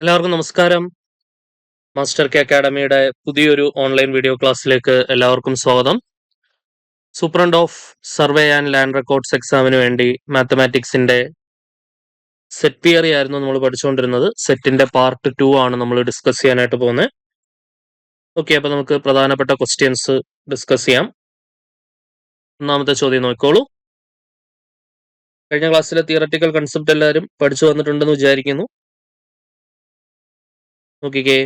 എല്ലാവർക്കും നമസ്കാരം. Master K അക്കാഡമിയുടെ പുതിയൊരു ഓൺലൈൻ വീഡിയോ ക്ലാസ്സിലേക്ക് എല്ലാവർക്കും സ്വാഗതം. Superintendent of survey and land records എക്സാമിന് വേണ്ടി മാത്തമാറ്റിക്സിന്റെ സെറ്റ് തിയറി ആയിരുന്നു നമ്മൾ പഠിച്ചുകൊണ്ടിരുന്നത്. സെറ്റിന്റെ പാർട്ട് 2 ആണ് നമ്മൾ ഡിസ്കസ് ചെയ്യാനായിട്ട് പോകുന്നത്. ഓക്കെ, അപ്പൊ നമുക്ക് പ്രധാനപ്പെട്ട ക്വസ്റ്റ്യൻസ് ഡിസ്കസ് ചെയ്യാം. ഒന്നാമത്തെ ചോദ്യം നോക്കിക്കോളൂ. കഴിഞ്ഞ ക്ലാസ്സിലെ തിയററ്റിക്കൽ കൺസെപ്റ്റ് എല്ലാവരും പഠിച്ചു വന്നിട്ടുണ്ടെന്ന് വിചാരിക്കുന്നു. നോക്കിക്കേ,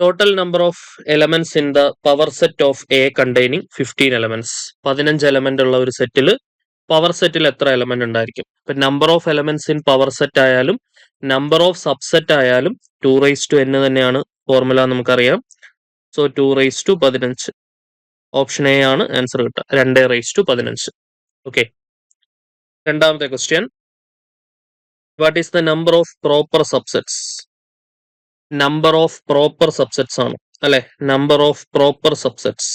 total number of elements in the power set of A containing 15 elements. 15 element ഉള്ള ഒരു സെറ്റിൽ പവർ സെറ്റിൽ എത്ര എലമെന്റ് ഉണ്ടായിരിക്കും? ഇപ്പൊ number of elements in power set ആയാലും നമ്പർ ഓഫ് സബ്സെറ്റ് ആയാലും 2n തന്നെയാണ് ഫോർമുല, നമുക്കറിയാം. സോ 215. ഓപ്ഷൻ എ ആണ് ആൻസർ കിട്ടുക, 215. ഓക്കെ, രണ്ടാമത്തെ question, what is the number of proper subsets? Number of proper subsets ആണ് അല്ലെ, number of proper subsets.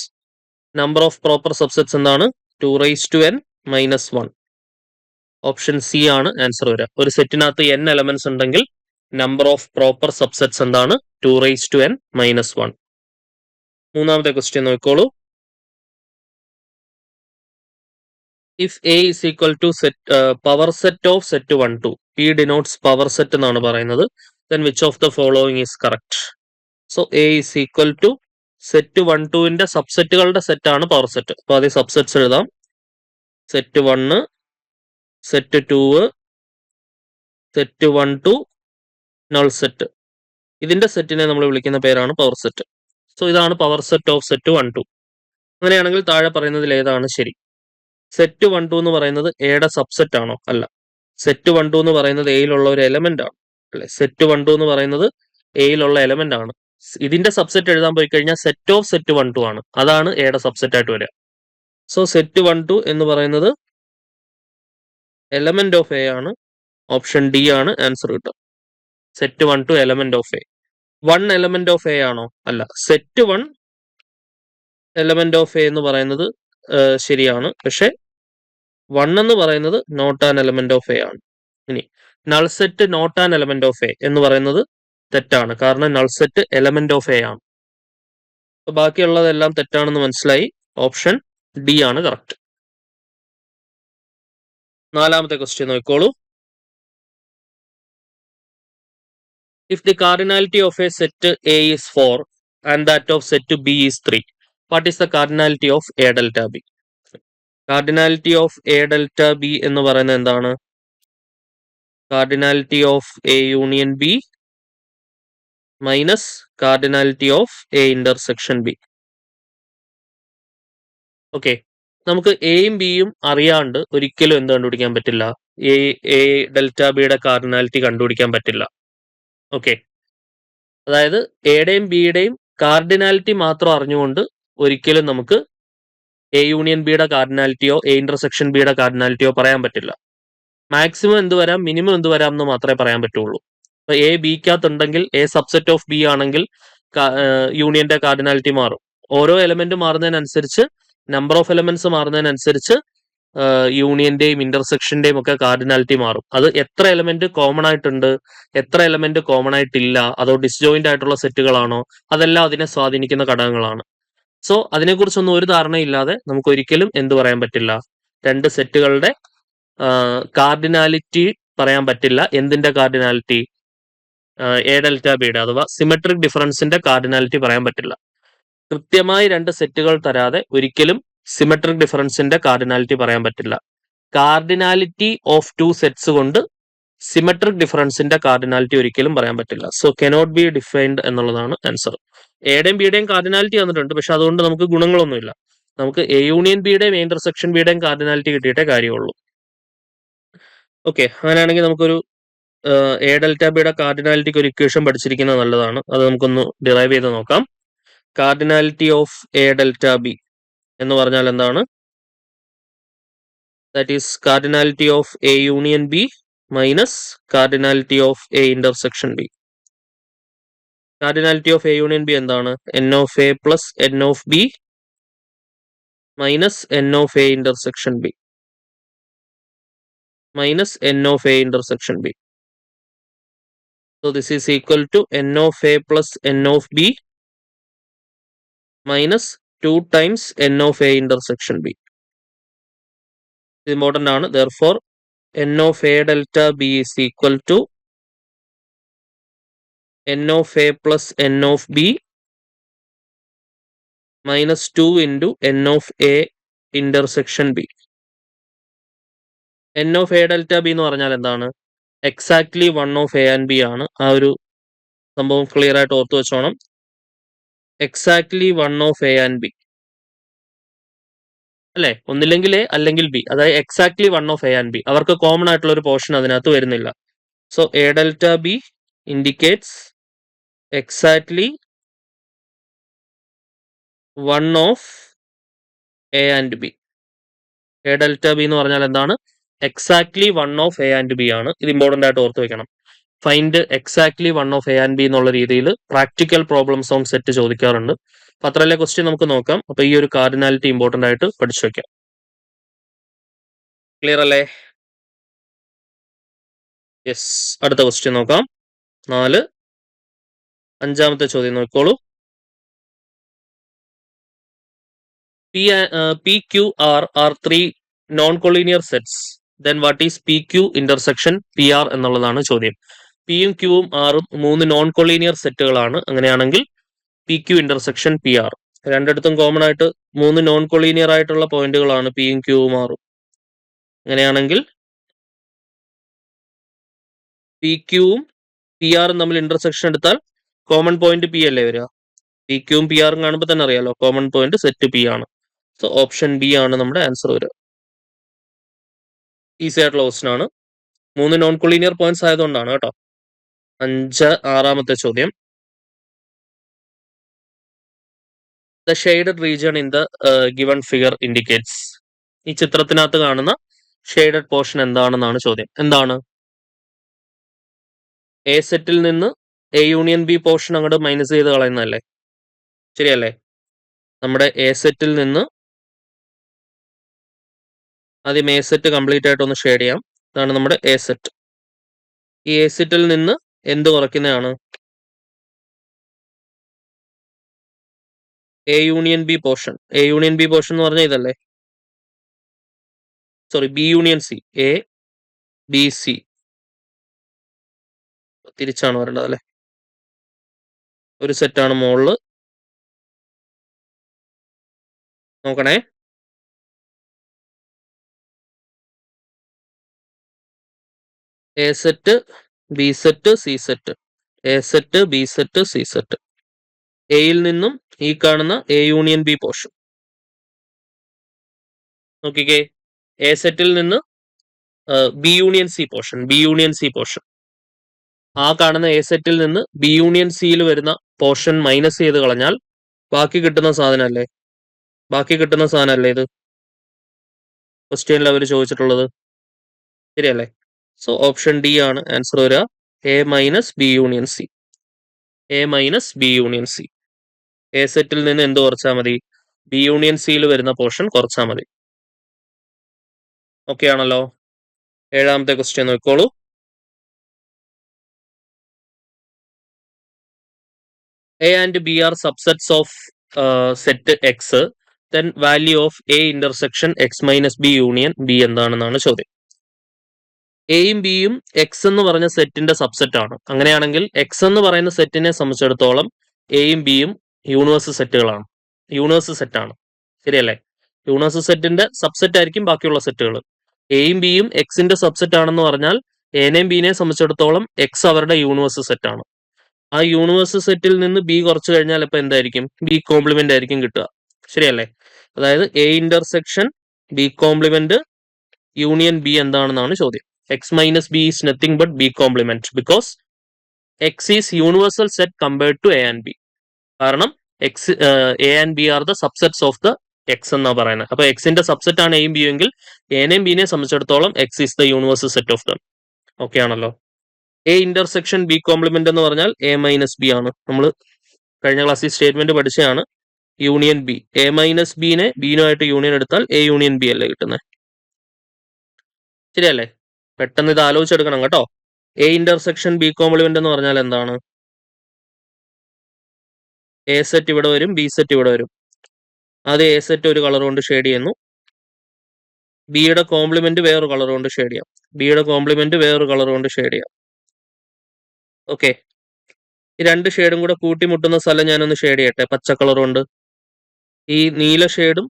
Number of proper subsets എന്താണ്? 2n - 1. ഓപ്ഷൻ സി ആണ് ആൻസർ വരിക. ഒരു സെറ്റിനകത്ത് n എലമെന്റ്സ് ഉണ്ടെങ്കിൽ നമ്പർ ഓഫ് പ്രോപ്പർ സബ്സെറ്റ്സ് എന്താണ്? 2n - 1. മൂന്നാമത്തെ ക്വസ്റ്റ്യൻ നോക്കിക്കോളൂ. If A is equal to power set of set 1, 2, P denotes power set എന്നാണ് പറയുന്നത്. then which of the following is correct? So A is equal to set 1, 2ന്റെ സബ്സെറ്റുകളുടെ set ആണ് power set. അപ്പൊ അത് subsets എഴുതാം. Set 1, set 2, set 1, 2, null set. ഇതിന്റെ സെറ്റിനെ നമ്മൾ വിളിക്കുന്ന പേരാണ് പവർ സെറ്റ്. സോ ഇതാണ് പവർ സെറ്റ് ഓഫ് സെറ്റ് 1, 2. അങ്ങനെയാണെങ്കിൽ താഴെ പറയുന്നതിൽ ഏതാണ് ശരി? സെറ്റ് 1, 2 എന്ന് പറയുന്നത് എയുടെ സബ്സെറ്റ് ആണോ? അല്ല. സെറ്റ് 1, 2 എന്ന് പറയുന്നത് എയിലുള്ള ഒരു എലമെന്റ് ആണ് അല്ലെ. സെറ്റ് 1, 2 എന്ന് പറയുന്നത് എയിലുള്ള എലമെന്റ് ആണ്. ഇതിന്റെ സബ്സെറ്റ് എഴുതാൻ പോയി കഴിഞ്ഞാൽ സെറ്റ് ഓഫ് സെറ്റ് 1, 2 ആണ്. അതാണ് എയുടെ സബ്സെറ്റ് ആയിട്ട് വരിക. സോ സെറ്റ് 1, 2 എന്ന് പറയുന്നത് എലമെന്റ് ഓഫ് എ ആണ്. ഓപ്ഷൻ ഡി ആണ് ആൻസർ കിട്ടുക. Set 1, 2 element of A. 1 element of A ആണോ? അല്ല. സെറ്റ് 1 എലമെന്റ് ഓഫ് എ എന്ന് പറയുന്നത് ശരിയാണ്. പക്ഷെ 1 എന്ന് പറയുന്നത് not an element of A ആണ്. ഇനി null set not an element of A എന്ന് പറയുന്നത് തെറ്റാണ്. കാരണം null set element of A ആണ്. അപ്പൊ ബാക്കിയുള്ളതെല്ലാം തെറ്റാണെന്ന് മനസ്സിലായി. ഓപ്ഷൻ ഡി ആണ് കറക്റ്റ്. നാലാമത്തെ ക്വസ്റ്റ്യൻ നോക്കിക്കോളൂ. If the cardinality of a set A is 4 and that of set B is 3, what is the cardinality of A delta B? Cardinality of A delta B എന്ന് പറയുന്നത് എന്താണ്? Cardinality of A union B minus cardinality of A intersection B. Okay, നമുക്ക് എയും ബിയും അറിയാണ്ട് ഒരിക്കലും എന്ത് കണ്ടുപിടിക്കാൻ പറ്റില്ല? എ ഡെൽറ്റ ബിയുടെ കാർഡിനാലിറ്റി കണ്ടുപിടിക്കാൻ പറ്റില്ല. ഓക്കെ, അതായത് എയുടെയും ബിയുടെയും കാർഡിനാലിറ്റി മാത്രം അറിഞ്ഞുകൊണ്ട് ഒരിക്കലും നമുക്ക് എ യൂണിയൻ ബിയുടെ കാർഡിനാലിറ്റിയോ എ ഇന്റർസെക്ഷൻ ബിയുടെ കാർഡിനാലിറ്റിയോ പറയാൻ പറ്റില്ല. മാക്സിമം എന്ത് വരാം, മിനിമം എന്ത് വരാം എന്ന് മാത്രമേ പറയാൻ പറ്റുള്ളൂ. അപ്പൊ എ ബിക്കകത്തുണ്ടെങ്കിൽ എ സബ്സെറ്റ് ഓഫ് ബി ആണെങ്കിൽ യൂണിയന്റെ കാർഡിനാലിറ്റി മാറും. ഓരോ എലമെന്റ് മാറുന്നതിനനുസരിച്ച്, നമ്പർ ഓഫ് എലമെന്റ്സ് മാറുന്നതിനനുസരിച്ച് യൂണിയന്റെയും ഇന്റർസെക്ഷന്റെയും ഒക്കെ കാർഡിനാലിറ്റി മാറും. അത് എത്ര എലമെന്റ് കോമൺ ആയിട്ടുണ്ട്, എത്ര എലമെന്റ് കോമൺ ആയിട്ടില്ല, അതോ ഡിസ്ജോയിന്റ് ആയിട്ടുള്ള സെറ്റുകളാണോ, അതെല്ലാം അതിനെ സ്വാധീനിക്കുന്ന ഘടകങ്ങളാണ്. സോ അതിനെക്കുറിച്ചൊന്നും ഒരു ധാരണയില്ലാതെ നമുക്ക് ഒരിക്കലും എന്ത് പറയാൻ പറ്റില്ല? രണ്ട് സെറ്റുകളുടെ കാർഡിനാലിറ്റി പറയാൻ പറ്റില്ല. എന്തിന്റെ കാർഡിനാലിറ്റി? എ ഡെൽറ്റ ബിയുടെ അഥവാ സിമെട്രിക് ഡിഫറൻസിന്റെ കാർഡിനാലിറ്റി പറയാൻ പറ്റില്ല. കൃത്യമായി രണ്ട് സെറ്റുകൾ തരാതെ ഒരിക്കലും സിമെട്രിക് ഡിഫറൻസിന്റെ കാർഡിനാലിറ്റി പറയാൻ പറ്റില്ല. കാർഡിനാലിറ്റി ഓഫ് 2 സെറ്റ്സ് കൊണ്ട് സിമെട്രിക് ഡിഫറൻസിന്റെ കാർഡിനാലിറ്റി ഒരിക്കലും പറയാൻ പറ്റില്ല. സോ കനോട്ട് ബി ഡിഫൈൻഡ് എന്നുള്ളതാണ് ആൻസർ. എയുടെയും ബിയുടെയും കാർഡിനാലിറ്റി തന്നിട്ടുണ്ട്, പക്ഷെ അതുകൊണ്ട് നമുക്ക് ഗുണങ്ങളൊന്നുമില്ല. നമുക്ക് എ യൂണിയൻ ബിയുടെയും എ ഇന്റർസെക്ഷൻ ബിയുടെയും കാർഡിനാലിറ്റി കിട്ടിയിട്ടേ കാര്യമുള്ളൂ. ഓക്കെ, അങ്ങനെയാണെങ്കിൽ നമുക്കൊരു എ ഡെൽറ്റ ബിയുടെ കാർഡിനാലിറ്റിക്ക് ഒരു ഇക്വേഷൻ പഠിച്ചിരിക്കുന്നത് നല്ലതാണ്. അത് നമുക്കൊന്ന് ഡിറൈവ് ചെയ്ത് നോക്കാം. Cardinality of A delta B എന്ന് പറഞ്ഞാൽ എന്താണ്? That is cardinality of A union B minus cardinality of A intersection B. Cardinality of A union B എന്താണ്? N of A plus N of B minus N of A intersection B minus N of A intersection B. So this is equal to n of a plus n of b minus 2 times n of a intersection b. This is important ആണ്. Therefore n of a delta b is equal to n of a plus n of b minus 2 into n of a intersection b. n of a delta b എന്ന് പറഞ്ഞാൽ എന്താണ്? Exactly 1 of a and b ആണ്. ആ ഒരു സംഭവം clear ആയിട്ട് ഓർത്തു വെച്ചോണം. Exactly 1 of a and b അല്ലെ, ഒന്നില്ലെങ്കിൽ എ അല്ലെങ്കിൽ ബി, അതായത് exactly 1 of a and b. അവർക്ക് കോമൺ ആയിട്ടുള്ള ഒരു പോർഷൻ അതിനകത്ത് വരുന്നില്ല. So A delta B indicates exactly 1 of a and b. A delta B എന്ന് പറഞ്ഞാൽ എന്താണ്? Exactly 1 of a and b ആണ്. ഇത് ഇമ്പോർട്ടന്റ് ആയിട്ട് ഓർത്ത് വെക്കണം. Find exactly 1 of a and b എന്നുള്ള രീതിയിൽ പ്രാക്ടിക്കൽ പ്രോബ്ലംസ് ഓൺ സെറ്റ് ചോദിക്കാറുണ്ട്. അപ്പൊ അത്രയല്ലേ ക്വസ്റ്റ്യൻ നമുക്ക് നോക്കാം. അപ്പൊ ഈ ഒരു കാർഡിനാലിറ്റി ഇമ്പോർട്ടന്റ് ആയിട്ട് പഠിച്ചു വെക്കാം. ക്ലിയർ അല്ലേ? യെസ്. അടുത്ത ക്വസ്റ്റ്യൻ നോക്കാം. 4 അഞ്ചാമത്തെ ചോദ്യം നോക്കിക്കോളൂ. P Q R R 3 non collinear sets. Then what is P Q intersection P R എന്നുള്ളതാണ് ചോദ്യം. പിയും ക്യൂവും ആറും 3 നോൺ കൊളീനിയർ സെറ്റുകളാണ്. അങ്ങനെയാണെങ്കിൽ P Q intersection P R. രണ്ടിടത്തും കോമൺ ആയിട്ട് 3 നോൺ കൊളീനിയർ ആയിട്ടുള്ള പോയിന്റുകളാണ് പിയും ക്യൂവും ആറും. അങ്ങനെയാണെങ്കിൽ പി ക്യൂവും പി ആറും തമ്മിൽ ഇന്റർസെക്ഷൻ എടുത്താൽ കോമൺ പോയിന്റ് പി അല്ലേ വരിക? പി ക്യൂവും പി ആറും കാണുമ്പോൾ തന്നെ അറിയാലോ കോമൺ പോയിന്റ് സെറ്റ് പി ആണ്. സോ ഓപ്ഷൻ ബി ആണ് നമ്മുടെ ആൻസർ വരിക. ഈസി ആയിട്ടുള്ള ക്വസ്റ്റൻ ആണ്. 3 നോൺ കൊളീനിയർ പോയിന്റ്സ് ആയതുകൊണ്ടാണ് കേട്ടോ. 6ാമത്തെ ചോദ്യം. The shaded region in the given figure indicates. ഈ ചിത്രത്തിനകത്ത് കാണുന്ന ഷെയ്ഡഡ് പോർഷൻ എന്താണെന്നാണ് ചോദ്യം. എന്താണ്? എ സെറ്റിൽ നിന്ന് എ യൂണിയൻ ബി പോർഷൻ അങ്ങോട്ട് മൈനസ് ചെയ്ത് കളയുന്നതല്ലേ? ശരിയല്ലേ? നമ്മുടെ എ സെറ്റിൽ നിന്ന് ആദ്യം എ സെറ്റ് കംപ്ലീറ്റ് ആയിട്ട് ഒന്ന് ഷെയ്ഡ് ചെയ്യാം. ഇതാണ് നമ്മുടെ എ സെറ്റ്. ഈ എ സെറ്റിൽ നിന്ന് എന്ത് കുറയ്ക്കുന്നതാണ്? A union B portion. A union B portion എന്ന് പറഞ്ഞാൽ ഇതല്ലേ? Sorry, B union C. A B C തിരിച്ചാണ് വരേണ്ടത് അല്ലെ? ഒരു സെറ്റാണ് മുകളില്. നോക്കണേ. A set, B set, C set. A set, B set, C set. എയിൽ നിന്നും ഈ കാണുന്ന എ യൂണിയൻ ബി പോർഷൻ നോക്കിക്കേ. എ സെറ്റിൽ നിന്ന് B union C portion, B union C portion. ആ കാണുന്ന എ സെറ്റിൽ നിന്ന് ബി യൂണിയൻ സിയിൽ വരുന്ന പോർഷൻ മൈനസ് ചെയ്ത് കളഞ്ഞാൽ ബാക്കി കിട്ടുന്ന സാധനമല്ലേ? ബാക്കി കിട്ടുന്ന സാധനമല്ലേ ഇത് ക്വസ്റ്റ്യനിൽ അവർ ചോദിച്ചിട്ടുള്ളത്? ശരിയല്ലേ? സോ ഓപ്ഷൻ ഡി ആണ് ആൻസർ വരിക. A minus B union C. A minus B union C. A സെറ്റിൽ നിന്ന് എന്ത് കുറച്ചാൽ മതി? ബി യൂണിയൻ സിയിൽ വരുന്ന പോർഷൻ കുറച്ചാൽ മതി. ഓക്കെ ആണല്ലോ? 7ാമത്തെ ക്വസ്റ്റ്യൻ നോക്കിക്കോളൂ. A and B are subsets of set X. Then value of A intersection X minus B union B എന്താണെന്നാണ് ചോദ്യം. എയും ബിയും എക്സ് എന്ന് പറഞ്ഞ സെറ്റിന്റെ സബ്സെറ്റ് ആണ്. അങ്ങനെയാണെങ്കിൽ എക്സ് എന്ന് പറയുന്ന സെറ്റിനെ സംബന്ധിച്ചിടത്തോളം എയും ബിയും യൂണിവേഴ്സ് സെറ്റുകളാണ്. യൂണിവേഴ്സ് സെറ്റ് ആണ്. ശരിയല്ലേ? യൂണിവേഴ്സ് സെറ്റിന്റെ സബ്സെറ്റ് ആയിരിക്കും ബാക്കിയുള്ള സെറ്റുകൾ. എയും ബിയും എക്സിന്റെ സബ്സെറ്റ് ആണെന്ന് പറഞ്ഞാൽ എനെയും ബിനെയും സംബന്ധിച്ചിടത്തോളം എക്സ് അവരുടെ യൂണിവേഴ്സ് സെറ്റ് ആണ്. ആ യൂണിവേഴ്സ് സെറ്റിൽ നിന്ന് ബി കുറച്ച് കഴിഞ്ഞാൽ ഇപ്പൊ എന്തായിരിക്കും? ബി കോംപ്ലിമെന്റ് ആയിരിക്കും കിട്ടുക. ശരിയല്ലേ? അതായത് A intersection B complement union B എന്താണെന്നാണ് ചോദ്യം. X minus B is nothing but B complement because X is universal set compared to A and B. കാരണം X A and B are the subsets of the X എന്നാ പറയുന്നത്. അപ്പൊ എക്സിന്റെ subset ആണ് എയും ബിയും എങ്കിൽ എനെയും ബിനെ സംബന്ധിച്ചിടത്തോളം X is the universal set of them. Okay ആണല്ലോ? എ ഇന്റർസെക്ഷൻ ബി കോംപ്ലിമെന്റ് എന്ന് പറഞ്ഞാൽ എ മൈനസ് ബി ആണ്. നമ്മൾ കഴിഞ്ഞ ക്ലാസ്സിൽ സ്റ്റേറ്റ്മെന്റ് പഠിച്ചതാണ്. Union B. എ മൈനസ് ബിനെ ബിനുമായിട്ട് യൂണിയൻ എടുത്താൽ എ യൂണിയൻ ബി അല്ലേ കിട്ടുന്നത്? ശരിയല്ലേ? പെട്ടെന്ന് ഇത് ആലോചിച്ചെടുക്കണം കേട്ടോ. എ ഇന്റർസെക്ഷൻ ബി കോംപ്ലിമെന്റ് എന്ന് പറഞ്ഞാൽ എന്താണ്? എ സെറ്റ് ഇവിടെ വരും, ബി സെറ്റ് ഇവിടെ വരും. ആദ്യം എ സെറ്റ് ഒരു കളർ കൊണ്ട് ഷെയ്ഡ് ചെയ്യുന്നു, ബിയുടെ കോംപ്ലിമെന്റ് വേറൊരു കളർ കൊണ്ട് ഷെയ്ഡ് ചെയ്യാം, ബിയുടെ കോംപ്ലിമെന്റ് വേറൊരു കളർ കൊണ്ട് ഷെയ്ഡ് ചെയ്യാം. ഓക്കെ, ഈ രണ്ട് ഷെയ്ഡും കൂടെ കൂട്ടിമുട്ടുന്ന സ്ഥലം ഞാനൊന്ന് ഷെയ്ഡ് ചെയ്യട്ടെ പച്ച കളർ കൊണ്ട്. ഈ നീല ഷെയ്ഡും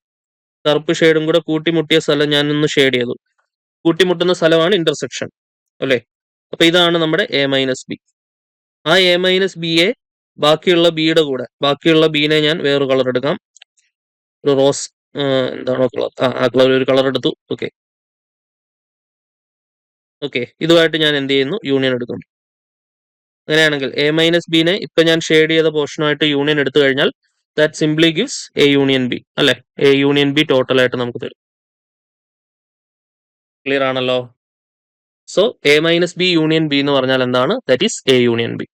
കറുപ്പ് ഷെയ്ഡും കൂടെ കൂട്ടിമുട്ടിയ സ്ഥലം ഞാനൊന്ന് ഷെയ്ഡ് ചെയ്തു. കൂട്ടിമുട്ടുന്ന സ്ഥലമാണ് ഇന്റർസെക്ഷൻ അല്ലേ? അപ്പൊ ഇതാണ് നമ്മുടെ എ മൈനസ് ബി. ആ എ മൈനസ് ബിയെ ബാക്കിയുള്ള ബിയുടെ കൂടെ, ബാക്കിയുള്ള ബീനെ ഞാൻ വേറൊരു കളർ എടുക്കാം, ഒരു റോസ് എന്താണോ കളർ, ആ കളർ ഒരു കളർ എടുത്തു. ഓക്കെ ഓക്കെ, ഇതുമായിട്ട് ഞാൻ എന്ത് ചെയ്യുന്നു? യൂണിയൻ എടുക്കുന്നു. അങ്ങനെയാണെങ്കിൽ എ മൈനസ് ബിനെ ഇപ്പൊ ഞാൻ ഷെയ്ഡ് ചെയ്ത പോർഷനുമായിട്ട് യൂണിയൻ എടുത്തു കഴിഞ്ഞാൽ that simply gives A union B അല്ലെ? എ യൂണിയൻ ബി ടോട്ടൽ ആയിട്ട് നമുക്ക് തരും. ക്ലിയർ ആണല്ലോ? So A minus B union B എന്ന് പറഞ്ഞാൽ എന്താണ്? That is A union B.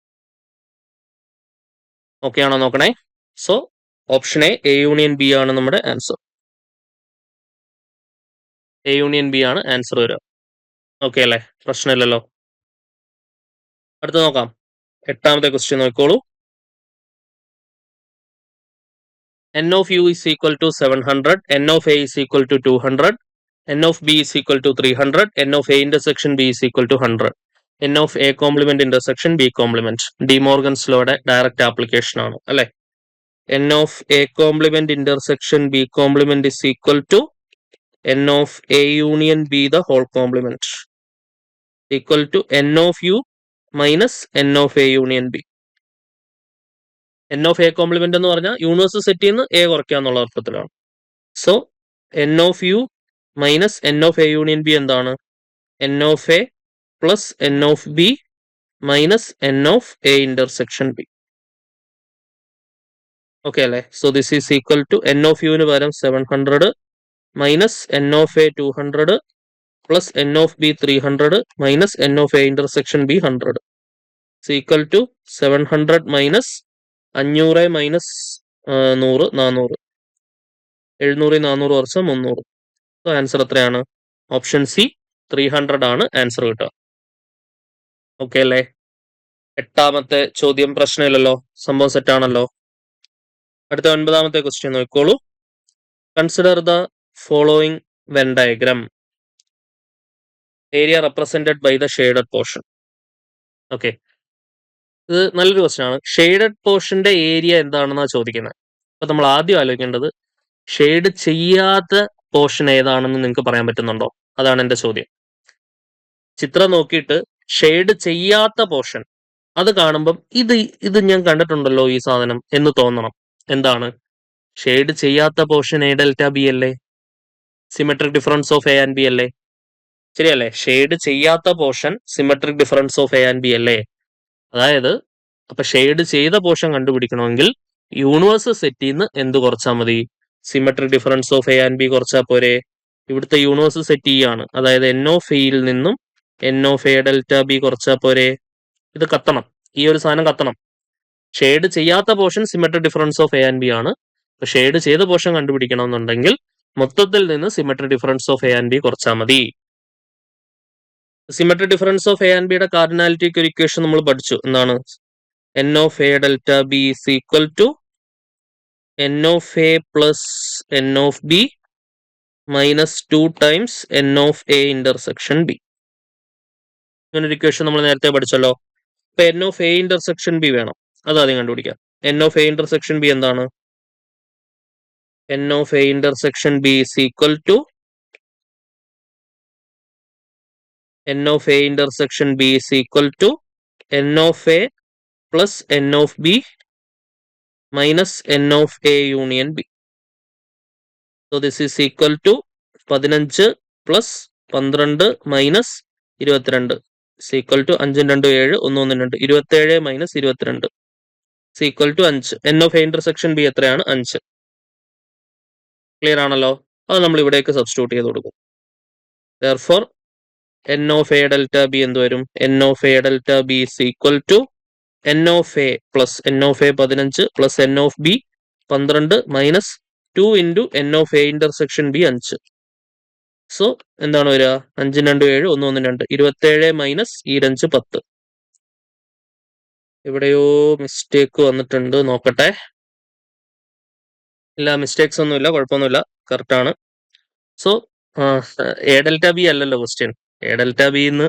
Okay ആണോ നോക്കണേ? So option A union B ആണ് നമ്മുടെ ആൻസർ. എ യൂണിയൻ ബി ആണ് ആൻസർ വരിക. ഓക്കെ അല്ലേ? പ്രശ്നമില്ലല്ലോ. അടുത്ത് നോക്കാം, എട്ടാമത്തെ ക്വസ്റ്റ്യൻ നോക്കിക്കോളൂ. n of u is equal to 700, n of a is equal to 200, n of b is equal to 300, n of a intersection b is equal to 100. n of a complement intersection b complement. De Morgan's ലോയുടെ direct application ആണ് അല്ലെ? n of a complement intersection b complement is equal to n of a union b the whole complement equal to n of u minus n of a union b. n of a complement എന്ന് പറഞ്ഞാൽ universe സെറ്റിൽ നിന്ന് A കുറയ്ക്കുക എന്നുള്ള അർത്ഥത്തിലാണ്. So n of u minus n of a union B എന്താണ്? n of a plus n of b minus n of a intersection b. Okay അല്ലേ? So this is equal to n of u ന് പകരം 700 minus n of a 200 plus n of b 300 minus n of a intersection b 100 is equal to 700 minus 500 minus 100 400, 700 400 വർഷം 300. So answer എത്രയാണ്? Option C 300 ആണ് answer കിട്ടുക. Okay അല്ലേ? എട്ടാമത്തെ ചോദ്യം പ്രശ്നമില്ലല്ലോ, സംഭവം സെറ്റ് ആണല്ലോ. അടുത്ത 9ാമത്തെ ക്വസ്റ്റ്യൻ നോക്കിക്കോളൂ. Consider the following Venn diagram. Area represented by the shaded portion. Okay, ഇത് നല്ലൊരു ക്വസ്റ്റ്യൻ ആണ്. ഷെയ്ഡഡ് പോർഷന്റെ ഏരിയ എന്താണെന്നാണ് ചോദിക്കുന്നത്. അപ്പൊ നമ്മൾ ആദ്യം ആലോചിക്കേണ്ടത് ഷെയ്ഡ് ചെയ്യാത്ത പോർഷൻ ഏതാണെന്ന് നിങ്ങൾക്ക് പറയാൻ പറ്റുന്നുണ്ടോ? അതാണ് എന്റെ ചോദ്യം. ചിത്രം നോക്കിയിട്ട് ഷെയ്ഡ് ചെയ്യാത്ത പോർഷൻ അത് കാണുമ്പം ഇത് ഞാൻ കണ്ടിട്ടുണ്ടല്ലോ ഈ സാധനം എന്ന് തോന്നണം. എന്താണ് ഷെയ്ഡ് ചെയ്യാത്ത പോർഷൻ? എ ഡെൽറ്റ ബി അല്ലേ? Symmetric difference of A and B അല്ലേ? ശരിയല്ലേ? ഷെയ്ഡ് ചെയ്യാത്ത portion symmetric difference of A and B അല്ലേ? അതായത് അപ്പൊ ഷെയ്ഡ് ചെയ്ത പോർഷൻ കണ്ടുപിടിക്കണമെങ്കിൽ യൂണിവേഴ്സ് സെറ്റിൽ നിന്ന് എന്ത് കുറച്ചാൽ മതി? Symmetric difference of A and B കുറച്ചാൽ പോരെ? ഇവിടുത്തെ യൂണിവേഴ്സ് സെറ്റ് ആണ്, അതായത് എൻ ഓഫ് എയിൽ നിന്നും N of A delta B കുറച്ചാൽ പോരെ? ഇത് കത്തണം, ഈ ഒരു സാധനം കത്തണം. ഷെയ്ഡ് ചെയ്യാത്ത portion symmetric difference of A and B ആണ്. അപ്പൊ ഷെയ്ഡ് ചെയ്ത പോർഷൻ കണ്ടുപിടിക്കണമെന്നുണ്ടെങ്കിൽ മൊത്തത്തിൽ നിന്ന് symmetric difference of A and B കുറച്ചാൽ മതി. Symmetric difference of A and ബിയുടെ കാർഡിനാലിറ്റിക്ക് ഒരു ഇക്വേഷൻ നമ്മൾ പഠിച്ചു. എന്താണ്? N of A delta B is equal to N of A plus N of B minus 2 times n of A intersection B. ഇങ്ങനൊരു equation നമ്മൾ നേരത്തെ പഠിച്ചല്ലോ. ഇപ്പൊ n of A intersection B വേണം, അത് ആദ്യം കണ്ടുപിടിക്കാം. N of A intersection B എന്താണ്? N of A intersection B is equal to N of A intersection B is equal to N of A plus N of B minus N of A union B. So this is equal to 15 plus 12 minus 22 equal to 5 2 7 1 1 2 27 minus 22 equal to 5. N of A intersection B എത്രയാണ്? 5. Clear ആണല്ലോ? അത് നമ്മൾ ഇവിടേക്ക് substitute ചെയ്ത് കൊടുക്കും. therefore N of A delta B എന്ത് വരും? N of A delta B is equal to N of A plus N of A 15 plus N of B 12 minus 2 into N of A intersection B 5. So so എന്താണ് വരിക? 5 2 7 1 1 2 27 minus ഈ 5 10. എവിടെയോ mistake വന്നിട്ടുണ്ട്, നോക്കട്ടെ. ഇല്ല, mistakes ഒന്നുമില്ല, കുഴപ്പമൊന്നുമില്ല, correct ആണ്. സോ എ ഡെൽറ്റ ബി അല്ലല്ലോ ക്വസ്റ്റ്യൻ. എ ഡെൽറ്റ ബി എന്ന്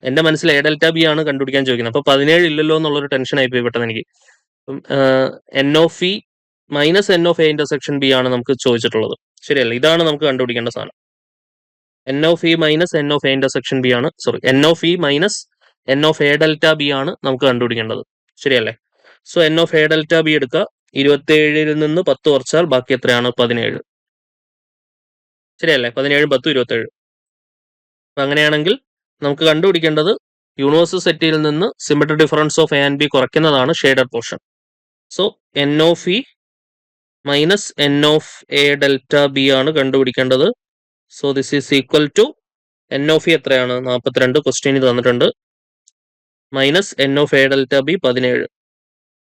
എന്റെ മനസ്സിൽ എ ഡെൽറ്റ ബി ആണ് കണ്ടുപിടിക്കാൻ ചോദിക്കുന്നത്. അപ്പൊ 17 ഇല്ലല്ലോ എന്നുള്ളൊരു ടെൻഷൻ ആയിപ്പോയി പെട്ടെന്ന് എനിക്ക്. N of E minus N of A intersection B ആണ് നമുക്ക് ചോദിച്ചിട്ടുള്ളത്. ശരിയല്ല, ഇതാണ് നമുക്ക് കണ്ടുപിടിക്കേണ്ട സാധനം. N of E minus N of A intersection B ആണ്, sorry, n of E minus N of A delta B ആണ് നമുക്ക് കണ്ടുപിടിക്കേണ്ടത്. ശരിയല്ലേ? So n of A delta B എടുക്കുക. 27 നിന്ന് 10 കുറച്ചാൽ ബാക്കി എത്രയാണ്? 17. ശരിയല്ലേ? 17 10 27. അപ്പൊ അങ്ങനെയാണെങ്കിൽ നമുക്ക് കണ്ടുപിടിക്കേണ്ടത് യൂണിവേഴ്സൽ സെറ്റിൽ നിന്ന് symmetry difference of A and B കുറയ്ക്കുന്നതാണ് shaded portion. So n of E minus N of A delta B ആണ് കണ്ടുപിടിക്കേണ്ടത്. So this is equal to N of E എത്രയാണ്? 42, ക്വസ്റ്റ്യൻ തന്നിട്ടുണ്ട്, minus N of A delta B 17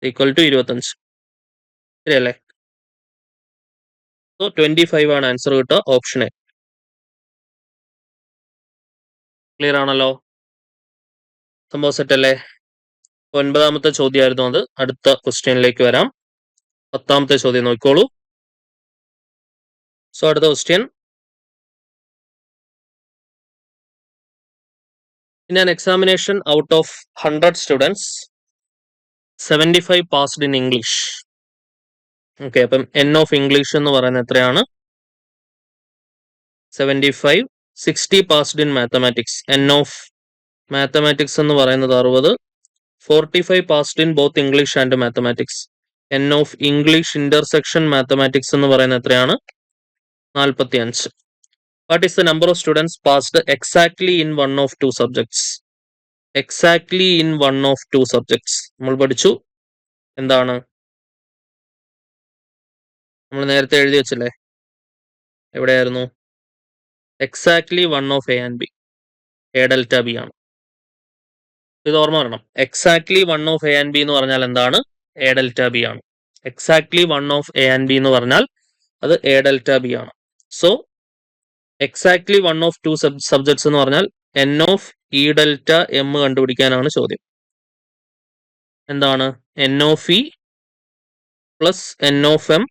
equal to 25. ശരിയല്ലേ? So 25 ആണ് answer കിട്ടുക, option A. Clear ആണല്ലോ? സംഭവം set അല്ലേ? 9ാമത്തെ ചോദ്യമായിരുന്നു അത്. അടുത്ത ക്വസ്റ്റ്യനിലേക്ക് വരാം. 10ാമത്തെ ചോദ്യം നോക്കിക്കോളൂ. സോ അടുത്ത question. In an examination out of 100 students, 75 passed in English. Okay, അപ്പം എൻ ഓഫ് ഇംഗ്ലീഷ് എന്ന് പറയുന്നത് എത്രയാണ്? 75. 60 passed in mathematics. N of mathematics എന്ന് പറയുന്നത് 60. 45 passed in both English and mathematics. N of English intersection mathematics എന്ന് പറയുന്നത് എത്രയാണ്? 45. What is the number of students passed exactly in one of two subjects? Exactly in one of two subjects. നമ്മൾ പഠിച്ചു എന്താണ്? നമ്മൾ നേരത്തെ എഴുതി വെച്ചില്ലേ? എവിടെയായിരുന്നു? Exactly one of A and B, A delta B ആണ്. ഇത് ഓർമ്മ വരണം. Exactly one of A and B എന്ന് പറഞ്ഞാൽ എന്താണ്? എ ഡെൽറ്റ ബി ആണ്. Exactly one of A and B എന്ന് പറഞ്ഞാൽ അത് എ ഡെൽറ്റ ബി ആണ്. So exactly one of two subjects എന്ന് പറഞ്ഞാൽ N of E delta M കണ്ടുപിടിക്കാനാണ് ചോദ്യം. എന്താണ്? N of E plus N of M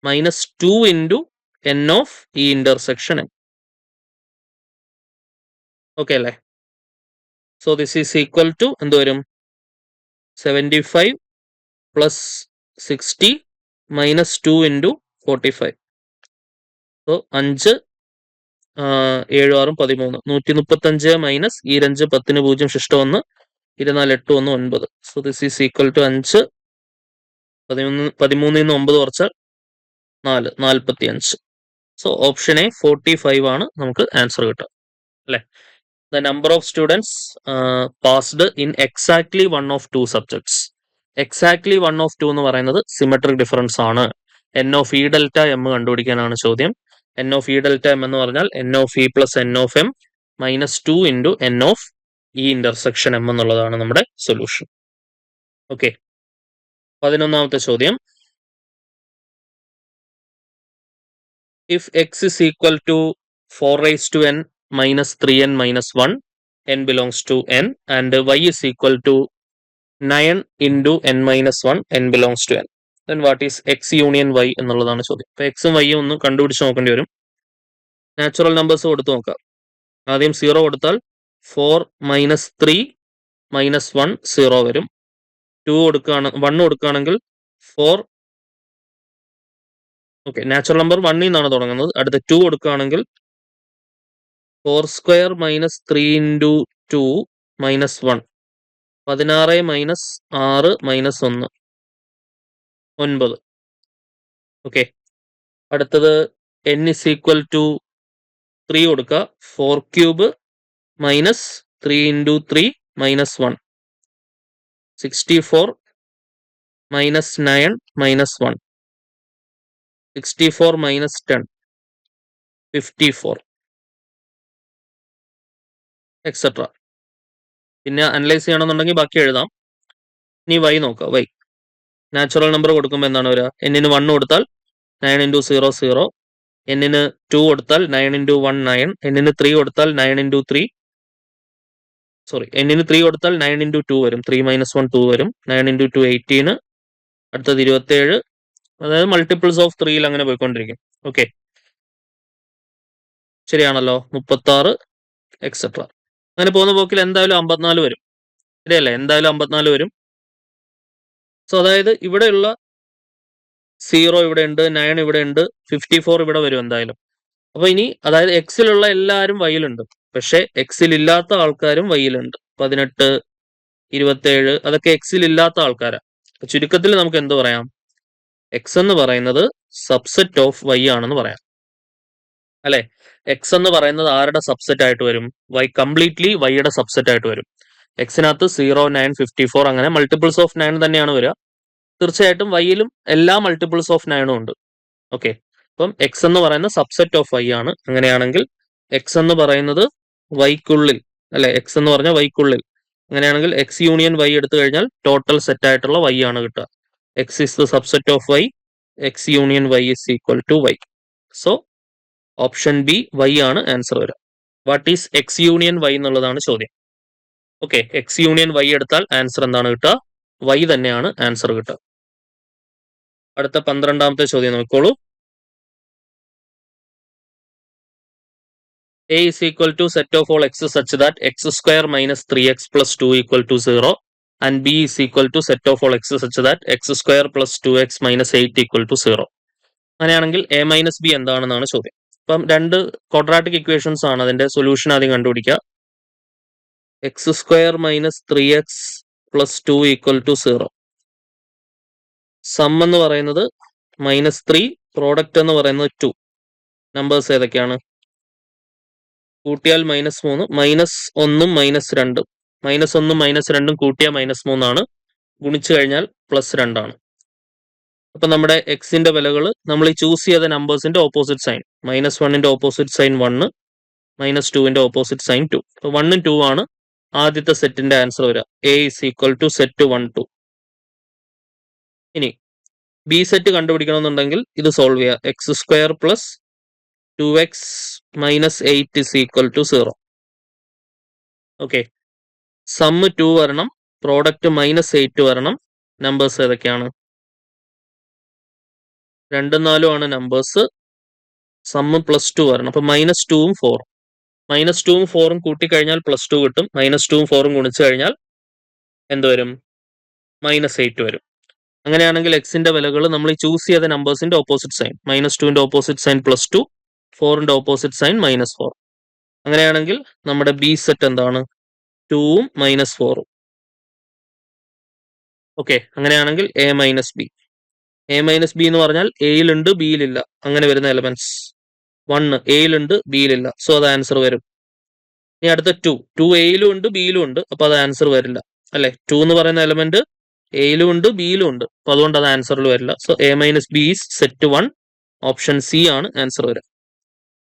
minus 2 into N of E intersection M. Okay അല്ലേ? So this is equal to എന്ത് വരും? 75 plus 60 minus 2 into 45. So 5 7 6 13, 135 minus ഈ 5 10 0 ശിഷ്ടം 1 24 8 1 9. So this is equal to 5 13 നിന്ന് 9 കുറച്ചാൽ 4 45. സോ ഓപ്ഷൻ എ 45 ആണ് നമുക്ക് answer കിട്ടുക അല്ലെ? The number of students passed in exactly one of two subjects. Exactly one of two എന്ന് പറയുന്നത് സിമെട്രിക് ഡിഫറൻസ് ആണ്. N of E delta M കണ്ടുപിടിക്കാനാണ് ചോദ്യം. N of E delta M എന്ന് പറഞ്ഞാൽ N of E plus N of M minus 2 into N of E intersection M എന്നുള്ളതാണ് നമ്മുടെ solution. Okay, 11ാമത്തെ ചോദ്യം. If x is equal to 4 raised to n minus 3n minus 1, n belongs to n, and y is equal to 9 into n minus 1, n belongs to n, then what is x union y എന്നുള്ളതാണ് ചോദ്യം. അപ്പോൾ എക്സും വൈയും ഒന്ന് കണ്ടുപിടിച്ച് നോക്കേണ്ടി വരും. Natural numbers കൊടുത്ത് നോക്കാം. ആദ്യം 0 കൊടുത്താൽ 4 മൈനസ് 3 മൈനസ് 1 0 വരും. 1 കൊടുക്കുകയാണെങ്കിൽ 4. ഓക്കെ, നാച്ചുറൽ നമ്പർ 1 നിന്നാണ് തുടങ്ങുന്നത്. അടുത്ത 2 കൊടുക്കുകയാണെങ്കിൽ 4 square minus 3 into 2 minus 1, 16 minus 6 minus 1 9. Okay, അടുത്തത് n ഇസ് ഈക്വൽ ടു 3 കൊടുക്കുക. 4 cube minus 3 into 3 minus 1, 64 minus 9 minus 1, 64 minus 10, 54, etcetera. പിന്നെ അനലൈസ് ചെയ്യണമെന്നുണ്ടെങ്കിൽ ബാക്കി എഴുതാം. ഇനി y നോക്കാം. y നാച്ചുറൽ നമ്പർ കൊടുക്കുമ്പോൾ എന്താണ് വരിക? n ന് 1 കൊടുത്താൽ 9 ഇൻറ്റു 0 0, എന്നിന് 2 കൊടുത്താൽ 9 into 1 9, എന്നിന് 3 കൊടുത്താൽ 9 into 3, എന്നിന് 3 കൊടുത്താൽ 9 into 2 വരും, 3 - 1 2 വരും, 9 into 2 18, അടുത്തത് 27, അതായത് മൾട്ടിപ്പിൾസ് ഓഫ് 3യിൽ അങ്ങനെ പോയിക്കൊണ്ടിരിക്കും. ഓക്കെ, ശരിയാണല്ലോ. 36 എക്സെട്ര. അങ്ങനെ പോകുന്ന പോക്കിൽ എന്തായാലും 54 വരും, ശരിയല്ലേ? എന്തായാലും 54 വരും. സോ അതായത് ഇവിടെയുള്ള 0 ഇവിടെ ഉണ്ട്, 9 ഇവിടെ ഉണ്ട്, 54 ഇവിടെ വരും എന്തായാലും. അപ്പൊ ഇനി അതായത് എക്സിലുള്ള എല്ലാവരും വൈയിലുണ്ട്, പക്ഷെ എക്സിൽ ഇല്ലാത്ത ആൾക്കാരും വൈയിലുണ്ട്. 18, 27 അതൊക്കെ എക്സിൽ ഇല്ലാത്ത ആൾക്കാരാ. ചുരുക്കത്തിൽ നമുക്ക് എന്ത് പറയാം? എക്സ് എന്ന് പറയുന്നത് സബ്സെറ്റ് ഓഫ് വൈ ആണെന്ന് പറയാം, അല്ലെ? എക്സ് എന്ന് പറയുന്നത് ആരുടെ സബ്സെറ്റ് ആയിട്ട് വരും? കംപ്ലീറ്റ്ലി വൈയുടെ സബ്സെറ്റ് ആയിട്ട് വരും. എക്സിനകത്ത് 0, 9, 54 അങ്ങനെ മൾട്ടിപ്പിൾസ് ഓഫ് 9 തന്നെയാണ് വരിക. തീർച്ചയായിട്ടും വൈയിലും എല്ലാ മൾട്ടിപ്പിൾസ് ഓഫ് 9 ഉണ്ട്. ഓക്കെ, അപ്പം എക്സ് എന്ന് പറയുന്ന സബ്സെറ്റ് ഓഫ് വൈ ആണ്. അങ്ങനെയാണെങ്കിൽ എക്സ് എന്ന് പറയുന്നത് വൈക്കുള്ളിൽ, അല്ലെ? എക്സ് എന്ന് പറഞ്ഞാൽ വൈക്കുള്ളിൽ. അങ്ങനെയാണെങ്കിൽ എക്സ് യൂണിയൻ വൈ എടുത്തു കഴിഞ്ഞാൽ ടോട്ടൽ സെറ്റ് ആയിട്ടുള്ള വൈ ആണ് കിട്ടുക. X is the subset of Y, X union Y is equal to Y. So option B Y ആണ് ആൻസർ വരിക. What is X union Y എന്നുള്ളതാണ് ചോദ്യം. ഓക്കെ, എക്സ് യൂണിയൻ വൈ എടുത്താൽ ആൻസർ എന്താണ് കിട്ടുക? വൈ തന്നെയാണ് ആൻസർ കിട്ടുക. അടുത്ത 12ാമത്തെ ചോദ്യം നോക്കിക്കോളൂ. A is equal to set of all x such that x square minus 3x plus 2 equal to 0, and B is equal to set of all x such that x square plus 2x minus 8 equal to 0. അങ്ങനെയാണെങ്കിൽ a minus B എന്താണെന്നാണ് ചോദ്യം. അപ്പം രണ്ട് quadratic equations ആണ്, അതിന്റെ solution ആദ്യം കണ്ടുപിടിക്കുക. X square minus 3x plus 2 equal to 0. Sum എന്ന് പറയുന്നത് -3, പ്രോഡക്റ്റ് എന്ന് പറയുന്നത് 2. നമ്പേഴ്സ് ഏതൊക്കെയാണ്? കൂട്ടിയാൽ -3, -1 -2, -1 -2 കൂട്ടിയാൽ -3 ആണ്, ഗുണിച്ചു കഴിഞ്ഞാൽ +2 ആണ്. അപ്പൊ നമ്മുടെ എക്സിന്റെ വിലകൾ നമ്മൾ ഈ ചൂസ് ചെയ്ത നമ്പേഴ്സിന്റെ ഓപ്പോസിറ്റ് സൈൻ, -1ന്റെ ഓപ്പോസിറ്റ് സൈൻ 1, -2ന്റെ ഓപ്പോസിറ്റ് സൈൻ 2. അപ്പൊ 1ഉം 2 ആണ് ആദ്യത്തെ സെറ്റിന്റെ ആൻസർ വരിക. A is equal to set 1 2. ഇനി ബി സെറ്റ് കണ്ടുപിടിക്കണമെന്നുണ്ടെങ്കിൽ ഇത് സോൾവ് ചെയ്യുക. X square plus 2x minus 8 is equal to 0. Okay, sum 2 വരണം, പ്രോഡക്റ്റ് -8 വരണം. നമ്പേഴ്സ് ഏതൊക്കെയാണ്? 2 4 ആണ് നമ്പേഴ്സ്. സം +2 വരണം. അപ്പൊ -2ഉം 4, -2ഉം 4ഉം കൂട്ടിക്കഴിഞ്ഞാൽ +2 കിട്ടും. -2ഉം 4ഉം ഗുണിച്ചു കഴിഞ്ഞാൽ എന്ത് വരും? -8 വരും. അങ്ങനെയാണെങ്കിൽ എക്സിന്റെ വിലകൾ നമ്മൾ ഈ ചൂസ് ചെയ്ത നമ്പേഴ്സിന്റെ ഓപ്പോസിറ്റ് സൈൻ, -2ന്റെ ഓപ്പോസിറ്റ് സൈൻ +2, 4ന്റെ ഓപ്പോസിറ്റ് സൈൻ -4. അങ്ങനെയാണെങ്കിൽ നമ്മുടെ ബി സെറ്റ് എന്താണ്? 2ഉം -4ഉം. ഓക്കെ, അങ്ങനെയാണെങ്കിൽ A minus B. A minus B എന്ന് പറഞ്ഞാൽ എയിലുണ്ട് ബിയിലില്ല, അങ്ങനെ വരുന്ന എലമെന്റ്സ്. 1 എയിലുണ്ട് ബിയിലില്ല, സോ അത് ആൻസർ വരും. ഇനി അടുത്ത 2 എയിലും ഉണ്ട് ബിയിലും ഉണ്ട്, അപ്പൊ അത് ആൻസർ വരില്ല, അല്ലെ? 2 എന്ന് പറയുന്ന എലമെന്റ് എയിലും ഉണ്ട് ബിയിലും ഉണ്ട്, അപ്പൊ അതുകൊണ്ട് അത് ആൻസറിൽ വരില്ല. So A minus B is set 1. Option C ആണ് ആൻസർ വരിക.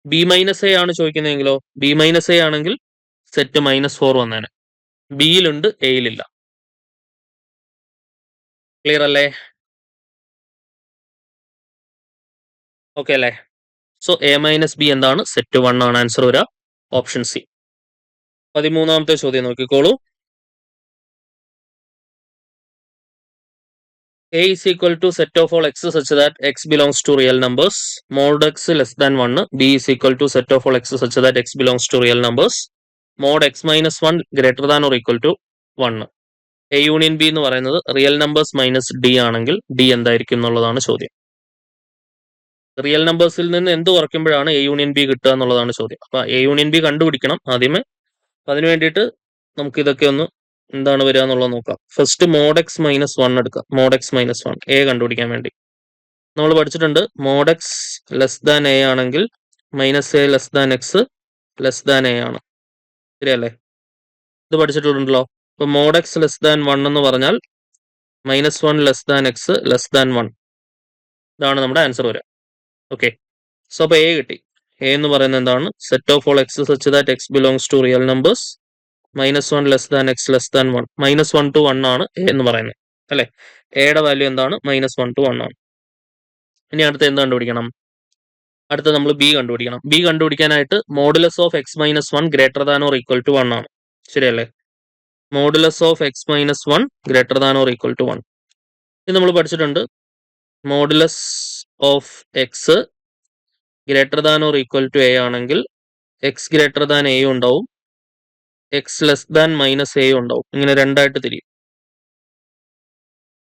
B മൈനസ് എ ആണ് ചോദിക്കുന്നതെങ്കിലോ? B മൈനസ് എ ആണെങ്കിൽ സെറ്റ് -4 വന്നേനെ. ബിയിലുണ്ട് എയിലില്ല. ക്ലിയർ അല്ലേ? ഓക്കെ അല്ലേ? സോ A മൈനസ് ബി എന്താണ്? സെറ്റ് 1 ആണ് ആൻസർ വരിക. Option C. 13ാമത്തെ ചോദ്യം നോക്കിക്കോളൂ. A is equal to set of all x such that x belongs to real numbers, mod x less than 1. B is equal to set of all x such that x belongs to real numbers, mod x minus 1 greater than or equal to 1. A union B എന്ന് പറയുന്നത് real numbers minus D ആണെങ്കിൽ D എന്തായിരിക്കും എന്നുള്ളതാണ് ചോദ്യം. Real നമ്പേഴ്സിൽ നിന്ന് എന്ത് കുറയ്ക്കുമ്പോഴാണ് A union B കിട്ടുക എന്നുള്ളതാണ് ചോദ്യം. അപ്പൊ A യൂണിയൻ ബി കണ്ടുപിടിക്കണം ആദ്യമേ. അതിനു വേണ്ടിയിട്ട് നമുക്ക് ഇതൊക്കെ ഒന്ന് എന്താണ് വരിക എന്നുള്ളത് നോക്കാം. ഫസ്റ്റ് mod x minus 1 എടുക്കാം. mod x minus 1 A കണ്ടുപിടിക്കാൻ വേണ്ടി നമ്മൾ പഠിച്ചിട്ടുണ്ട്. mod x less than A ആണെങ്കിൽ -A less than x less than A ആണ്, ശരിയല്ലേ? ഇത് പഠിച്ചിട്ടുണ്ടല്ലോ. അപ്പൊ mod x ലെസ് ദാൻ 1 എന്ന് പറഞ്ഞാൽ -1 less than x less than 1. ഇതാണ് നമ്മുടെ ആൻസർ വരിക. ഓക്കെ, സോ അപ്പൊ A കിട്ടി. A എന്ന് പറയുന്നത് എന്താണ്? Set of all X such that X belongs to real numbers, -1 less than x less than 1. -1 to 1 ആണ് A എന്ന് പറയുന്നത്, അല്ലെ? എയുടെ വാല്യൂ എന്താണ്? -1 to 1 ആണ്. ഇനി അടുത്ത് എന്ത് കണ്ടുപിടിക്കണം? അടുത്ത നമ്മൾ ബി കണ്ടുപിടിക്കണം. ബി കണ്ടുപിടിക്കാനായിട്ട് modulus of x minus one greater than or equal to 1 ആണ്. ശരിയല്ലേ? Modulus of x minus one greater than or equal to 1. ഇത് നമ്മൾ പഠിച്ചിട്ടുണ്ട്. Modulus of x greater than or equal to a ആണെങ്കിൽ x greater than a ഉണ്ടാവും, x less than minus a ഉണ്ടാവും. ഇങ്ങനെ രണ്ടായിട്ട് തിരിയും.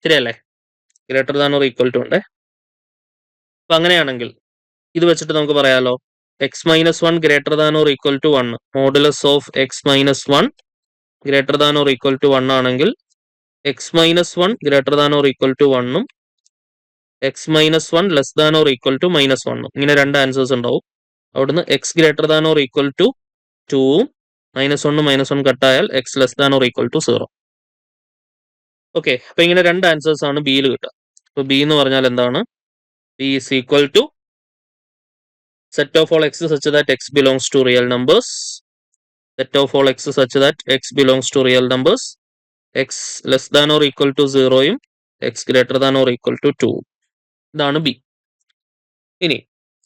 ശരിയല്ലേ? Greater than or equal to ഉണ്ടേ. അപ്പൊ അങ്ങനെയാണെങ്കിൽ ഇത് വെച്ചിട്ട് നമുക്ക് പറയാലോ, x minus one greater than or equal to 1, modulus of x minus one greater than or equal to 1 ആണെങ്കിൽ x minus one greater than or equal to 1ഉം x minus one less than or equal to -1ഉം. ഇങ്ങനെ രണ്ട് answers ഉണ്ടാവും. അവിടുന്ന് x greater than or equal to 2ഉം -1 കട്ടായാൽ x less than or equal to 0. Okay, അപ്പൊ ഇങ്ങനെ രണ്ട് ആൻസേഴ്സ് ആണ് ബിയിൽ കിട്ടുക. അപ്പൊ ബി എന്ന് പറഞ്ഞാൽ എന്താണ്? B is equal to set of all x such that x belongs to real numbers, set of all x such that x belongs to real numbers, x less than or equal to 0യും x greater than or equal to 2. ഇതാണ് B. ഇനി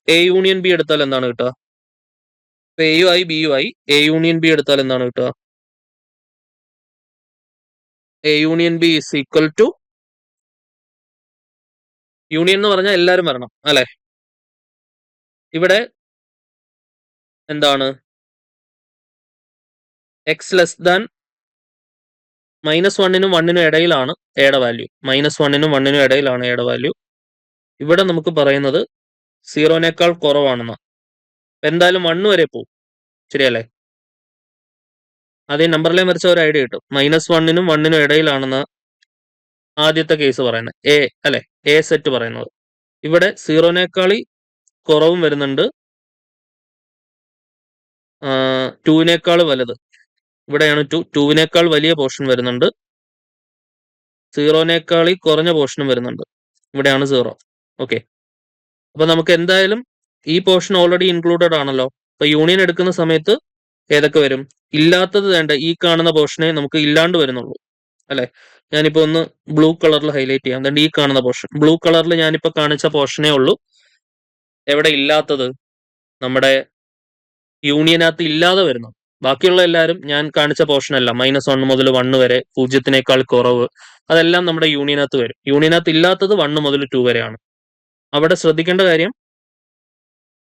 A union B എടുത്താൽ എന്താണ് കിട്ടുക? A U ആയി B U ആയി, A union B എടുത്താൽ എന്താണ് കിട്ടുക? A union B is equal to, union എന്ന് പറഞ്ഞാൽ എല്ലാവരും വരണം അല്ലെ? ഇവിടെ എന്താണ്? എക്സ് ലെസ് ദാൻ -1നും 1നും ഇടയിലാണ് എയുടെ വാല്യൂ. -1നും 1നും ഇടയിലാണ് എയുടെ വാല്യൂ. ഇവിടെ നമുക്ക് പറയുന്നത് 0നേക്കാൾ കുറവാണെന്ന്. എന്തായാലും 1 വരെ പോകും. ശരിയല്ലേ? അതേ നമ്പറിലെ വരച്ച ഒരു ഐഡിയ കിട്ടും. -1നും 1നും ഇടയിലാണെന്ന് ആദ്യത്തെ കേസ് പറയുന്നത്, എ അല്ലെ, എ സെറ്റ് പറയുന്നത്. ഇവിടെ 0നേക്കാളി കുറവും വരുന്നുണ്ട്, 2നേക്കാൾ വലുത്. ഇവിടെയാണ് 2വിനേക്കാൾ വലിയ പോർഷൻ വരുന്നുണ്ട്, 0നേക്കാളി കുറഞ്ഞ പോർഷനും വരുന്നുണ്ട്. ഇവിടെയാണ് 0. ഓക്കെ, അപ്പൊ നമുക്ക് എന്തായാലും ഈ പോർഷൻ ഓൾറെഡി ഇൻക്ലൂഡഡ് ആണല്ലോ. അപ്പൊ യൂണിയൻ എടുക്കുന്ന സമയത്ത് ഏതൊക്കെ വരും? ഇല്ലാത്തത് വേണ്ട, ഈ കാണുന്ന പോർഷനെ നമുക്ക് ഇല്ലാണ്ട് വരുന്നുള്ളൂ അല്ലെ? ഞാനിപ്പോ ഒന്ന് ബ്ലൂ കളറിൽ ഹൈലൈറ്റ് ചെയ്യാം. അതുകൊണ്ട് ഈ കാണുന്ന പോർഷൻ ബ്ലൂ കളറിൽ ഞാനിപ്പോ കാണിച്ച പോർഷനേ ഉള്ളൂ എവിടെ ഇല്ലാത്തത്, നമ്മുടെ യൂണിയനകത്ത് ഇല്ലാതെ വരുന്നു. ബാക്കിയുള്ള എല്ലാവരും ഞാൻ കാണിച്ച പോർഷൻ അല്ല, -1 മുതൽ 1 വരെ, 0നേക്കാൾ കുറവ്, അതെല്ലാം നമ്മുടെ യൂണിയനകത്ത് വരും. യൂണിയനകത്ത് ഇല്ലാത്തത് 1 മുതൽ 2 വരെയാണ്. അവിടെ ശ്രദ്ധിക്കേണ്ട കാര്യം,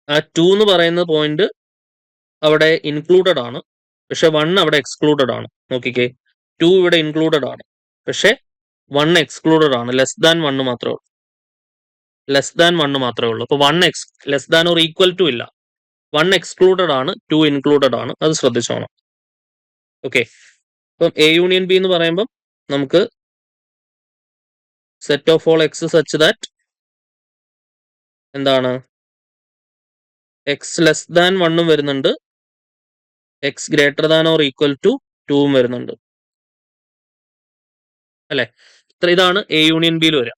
ആ 2 എന്ന് പറയുന്ന പോയിന്റ് അവിടെ ഇൻക്ലൂഡഡ് ആണ്, പക്ഷെ 1 അവിടെ എക്സ്ക്ലൂഡഡ് ആണ്. നോക്കിക്കേ, 2 ഇവിടെ ഇൻക്ലൂഡഡ് ആണ്, പക്ഷെ 1 എക്സ്ക്ലൂഡഡ് ആണ്. ലെസ് ദാൻ 1 മാത്രമേ ഉള്ളൂ. ലെസ് ദാൻ 1 മാത്രമേ ഉള്ളൂ. അപ്പൊ 1 less than or equal to ഇല്ല. 1 എക്സ്ക്ലൂഡഡ് ആണ്, 2 ഇൻക്ലൂഡഡ് ആണ്. അത് ശ്രദ്ധിച്ചോണം. ഓക്കെ, അപ്പം എ യൂണിയൻ ബി എന്ന് പറയുമ്പം നമുക്ക് set of all X such that എന്താണ്? എക്സ് ലെസ് ദാൻ 1ഉം വരുന്നുണ്ട്, x greater than or equal to 2ഉം വരുന്നുണ്ട് അല്ലെ? ഇതാണ് എ യൂണിയൻ ബിയിൽ വരിക.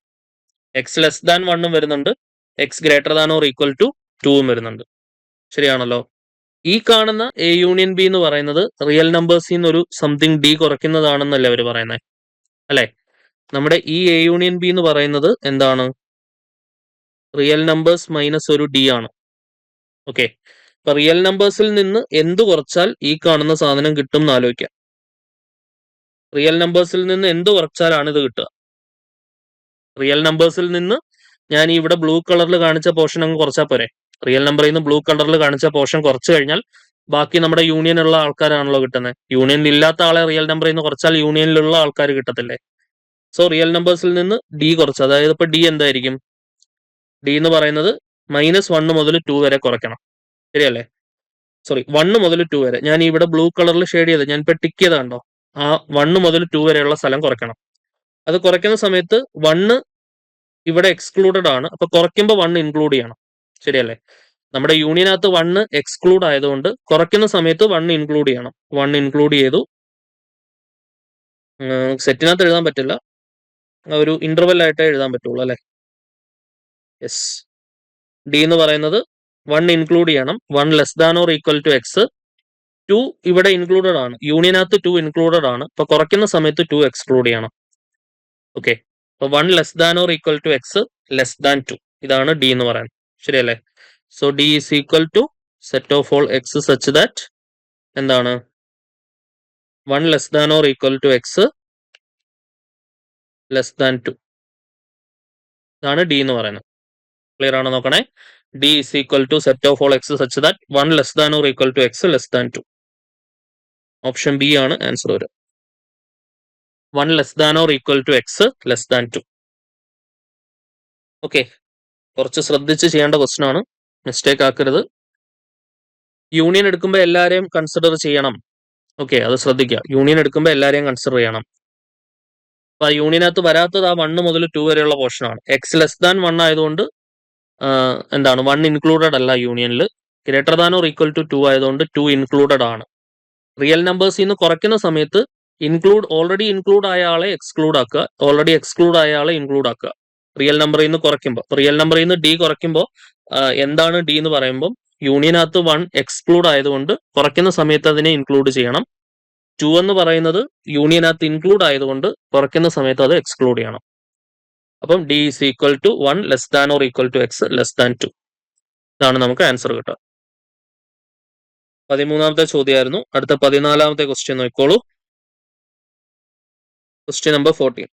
എക്സ് ലെസ് ദാൻ 1ഉം വരുന്നുണ്ട്, x greater than or equal to 2ഉം വരുന്നുണ്ട്. ശരിയാണല്ലോ? ഈ കാണുന്ന എ യൂണിയൻ ബി എന്ന് പറയുന്നത് റിയൽ നമ്പേഴ്സിൽ നിന്ന് ഒരു സംതിങ് ഡി കുറയ്ക്കുന്നതാണെന്നല്ലേ അവർ പറയുന്നത് അല്ലെ? നമ്മുടെ ഈ എ യൂണിയൻ ബി എന്ന് പറയുന്നത് എന്താണ്? റിയൽ നമ്പേഴ്സ് മൈനസ് ഒരു ഡി ആണ്. ഓക്കെ, അപ്പൊ റിയൽ നമ്പേഴ്സിൽ നിന്ന് എന്ത് കുറച്ചാൽ ഈ കാണുന്ന സാധനം കിട്ടും എന്ന് ആലോചിക്കാം. റിയൽ നമ്പേഴ്സിൽ നിന്ന് എന്ത് കുറച്ചാലാണ് ഇത് കിട്ടുക? റിയൽ നമ്പേഴ്സിൽ നിന്ന് ഞാൻ ഇവിടെ ബ്ലൂ കളറിൽ കാണിച്ച പോർഷൻ അങ്ങ് കുറച്ചാൽ പോരെ? റിയൽ നമ്പറിൽ നിന്ന് ബ്ലൂ കളറിൽ കാണിച്ച പോർഷൻ കുറച്ച് കഴിഞ്ഞാൽ ബാക്കി നമ്മുടെ യൂണിയനുള്ള ആൾക്കാരാണല്ലോ കിട്ടുന്നത്. യൂണിയനിൽ ഇല്ലാത്ത ആളെ റിയൽ നമ്പറിൽ നിന്ന് കുറച്ചാൽ യൂണിയനിലുള്ള ആൾക്കാർ കിട്ടത്തില്ലേ? സോ റിയൽ നമ്പേഴ്സിൽ നിന്ന് ഡി കുറച്ച്, അതായത് ഇപ്പൊ ഡി എന്തായിരിക്കും? ഡി എന്ന് പറയുന്നത് -1 മുതൽ 2 വരെ കുറയ്ക്കണം. ശരിയല്ലേ? സോറി, 1 മുതൽ 2 വരെ. ഞാൻ ഇവിടെ ബ്ലൂ കളറിൽ ഷെയ്ഡ് ചെയ്ത് ഞാൻ ഇപ്പൊ ടിക്ക് ചെയ്താണ്ടോ, ആ 1 മുതൽ 2 വരെയുള്ള സ്ഥലം കുറയ്ക്കണം. അത് കുറയ്ക്കുന്ന സമയത്ത് 1 ഇവിടെ എക്സ്ക്ലൂഡഡ് ആണ്, അപ്പൊ കുറയ്ക്കുമ്പോൾ 1 ഇൻക്ലൂഡ് ചെയ്യണം. ശരിയല്ലേ? നമ്മുടെ യൂണിയനകത്ത് 1 എക്സ്ക്ലൂഡ് ആയതുകൊണ്ട് കുറയ്ക്കുന്ന സമയത്ത് 1 ഇൻക്ലൂഡ് ചെയ്യണം. 1 ഇൻക്ലൂഡ് ചെയ്തു. സെറ്റിനകത്ത് എഴുതാൻ പറ്റില്ല, ഒരു ഇന്റർവെൽ ആയിട്ടേ എഴുതാൻ പറ്റുള്ളൂ അല്ലെ? യെസ്, ഡി എന്ന് പറയുന്നത് 1 ഇൻക്ലൂഡ് ചെയ്യണം. 1 less than or equal to x. 2 ഇവിടെ ഇൻക്ലൂഡഡ് ആണ്, യൂണിയനകത്ത് 2 ഇൻക്ലൂഡഡ് ആണ്, അപ്പൊ കുറയ്ക്കുന്ന സമയത്ത് 2 എക്സ്ക്ലൂഡ് ചെയ്യണം. ഓക്കെ, അപ്പൊ 1 less than or equal to x less than 2, ഇതാണ് ഡി എന്ന് പറയുന്നത്. ശരിയല്ലേ? So D is equal to set of all X such that എന്താണ് 1 less than or equal to x less than 2. ഇതാണ് ഡി എന്ന് പറയുന്നത്. ക്ലിയർ ആണോ നോക്കണേ. D is equal to set of all X such that 1 less than or equal to x less than 2. Option B ആണ് answer വരിക. 1 less than or equal to x less than 2. Okay, കുറച്ച് ശ്രദ്ധിച്ച് ചെയ്യേണ്ട question ആണ്, mistake ആക്കരുത്. Union എടുക്കുമ്പോൾ എല്ലാവരെയും consider ചെയ്യണം. ഓക്കെ, അത് ശ്രദ്ധിക്കുക. യൂണിയൻ എടുക്കുമ്പോൾ എല്ലാവരെയും കൺസിഡർ ചെയ്യണം. അപ്പൊ ആ യൂണിയനകത്ത് വരാത്തത് ആ 1 മുതൽ 2 വരെയുള്ള പോർഷൻ ആണ്. എക്സ് ലെസ് ദാൻ 1 ആയതുകൊണ്ട് എന്താണ് 1 ഇൻക്ലൂഡഡ് അല്ല യൂണിയനിൽ. Greater than or equal to 2 ആയതുകൊണ്ട് 2 ഇൻക്ലൂഡഡ് ആണ്. റിയൽ നമ്പേഴ്സിൽ നിന്ന് കുറയ്ക്കുന്ന സമയത്ത് ഓൾറെഡി ഇൻക്ലൂഡ് ആയ ആളെ എക്സ്ക്ലൂഡ് ആക്കുക, ഓൾറെഡി എക്സ്ക്ലൂഡ് ആയ ആളെ ഇൻക്ലൂഡ് ആക്കുക. റിയൽ നമ്പറിൽ നിന്ന് കുറയ്ക്കുമ്പോൾ, റിയൽ നമ്പറിൽ നിന്ന് ഡി കുറയ്ക്കുമ്പോൾ എന്താണ് ഡി എന്ന് പറയുമ്പോൾ യൂണിയനകത്ത് 1 എക്സ്ക്ലൂഡ് ആയതുകൊണ്ട് കുറയ്ക്കുന്ന സമയത്ത് അതിനെ ഇൻക്ലൂഡ് ചെയ്യണം. 2 എന്ന് പറയുന്നത് യൂണിയനകത്ത് ഇൻക്ലൂഡ് ആയതുകൊണ്ട് കുറയ്ക്കുന്ന സമയത്ത് അത് എക്സ്ക്ലൂഡ് ചെയ്യണം. അപ്പം D is equal to 1 less than or equal to x less than 2. ഇതാണ് നമുക്ക് ആൻസർ കിട്ടുക. 13ാമത്തെ ചോദ്യമായിരുന്നു. അടുത്ത 14ാമത്തെ ക്വസ്റ്റ്യൻ നോക്കിക്കോളൂ. Question number 14.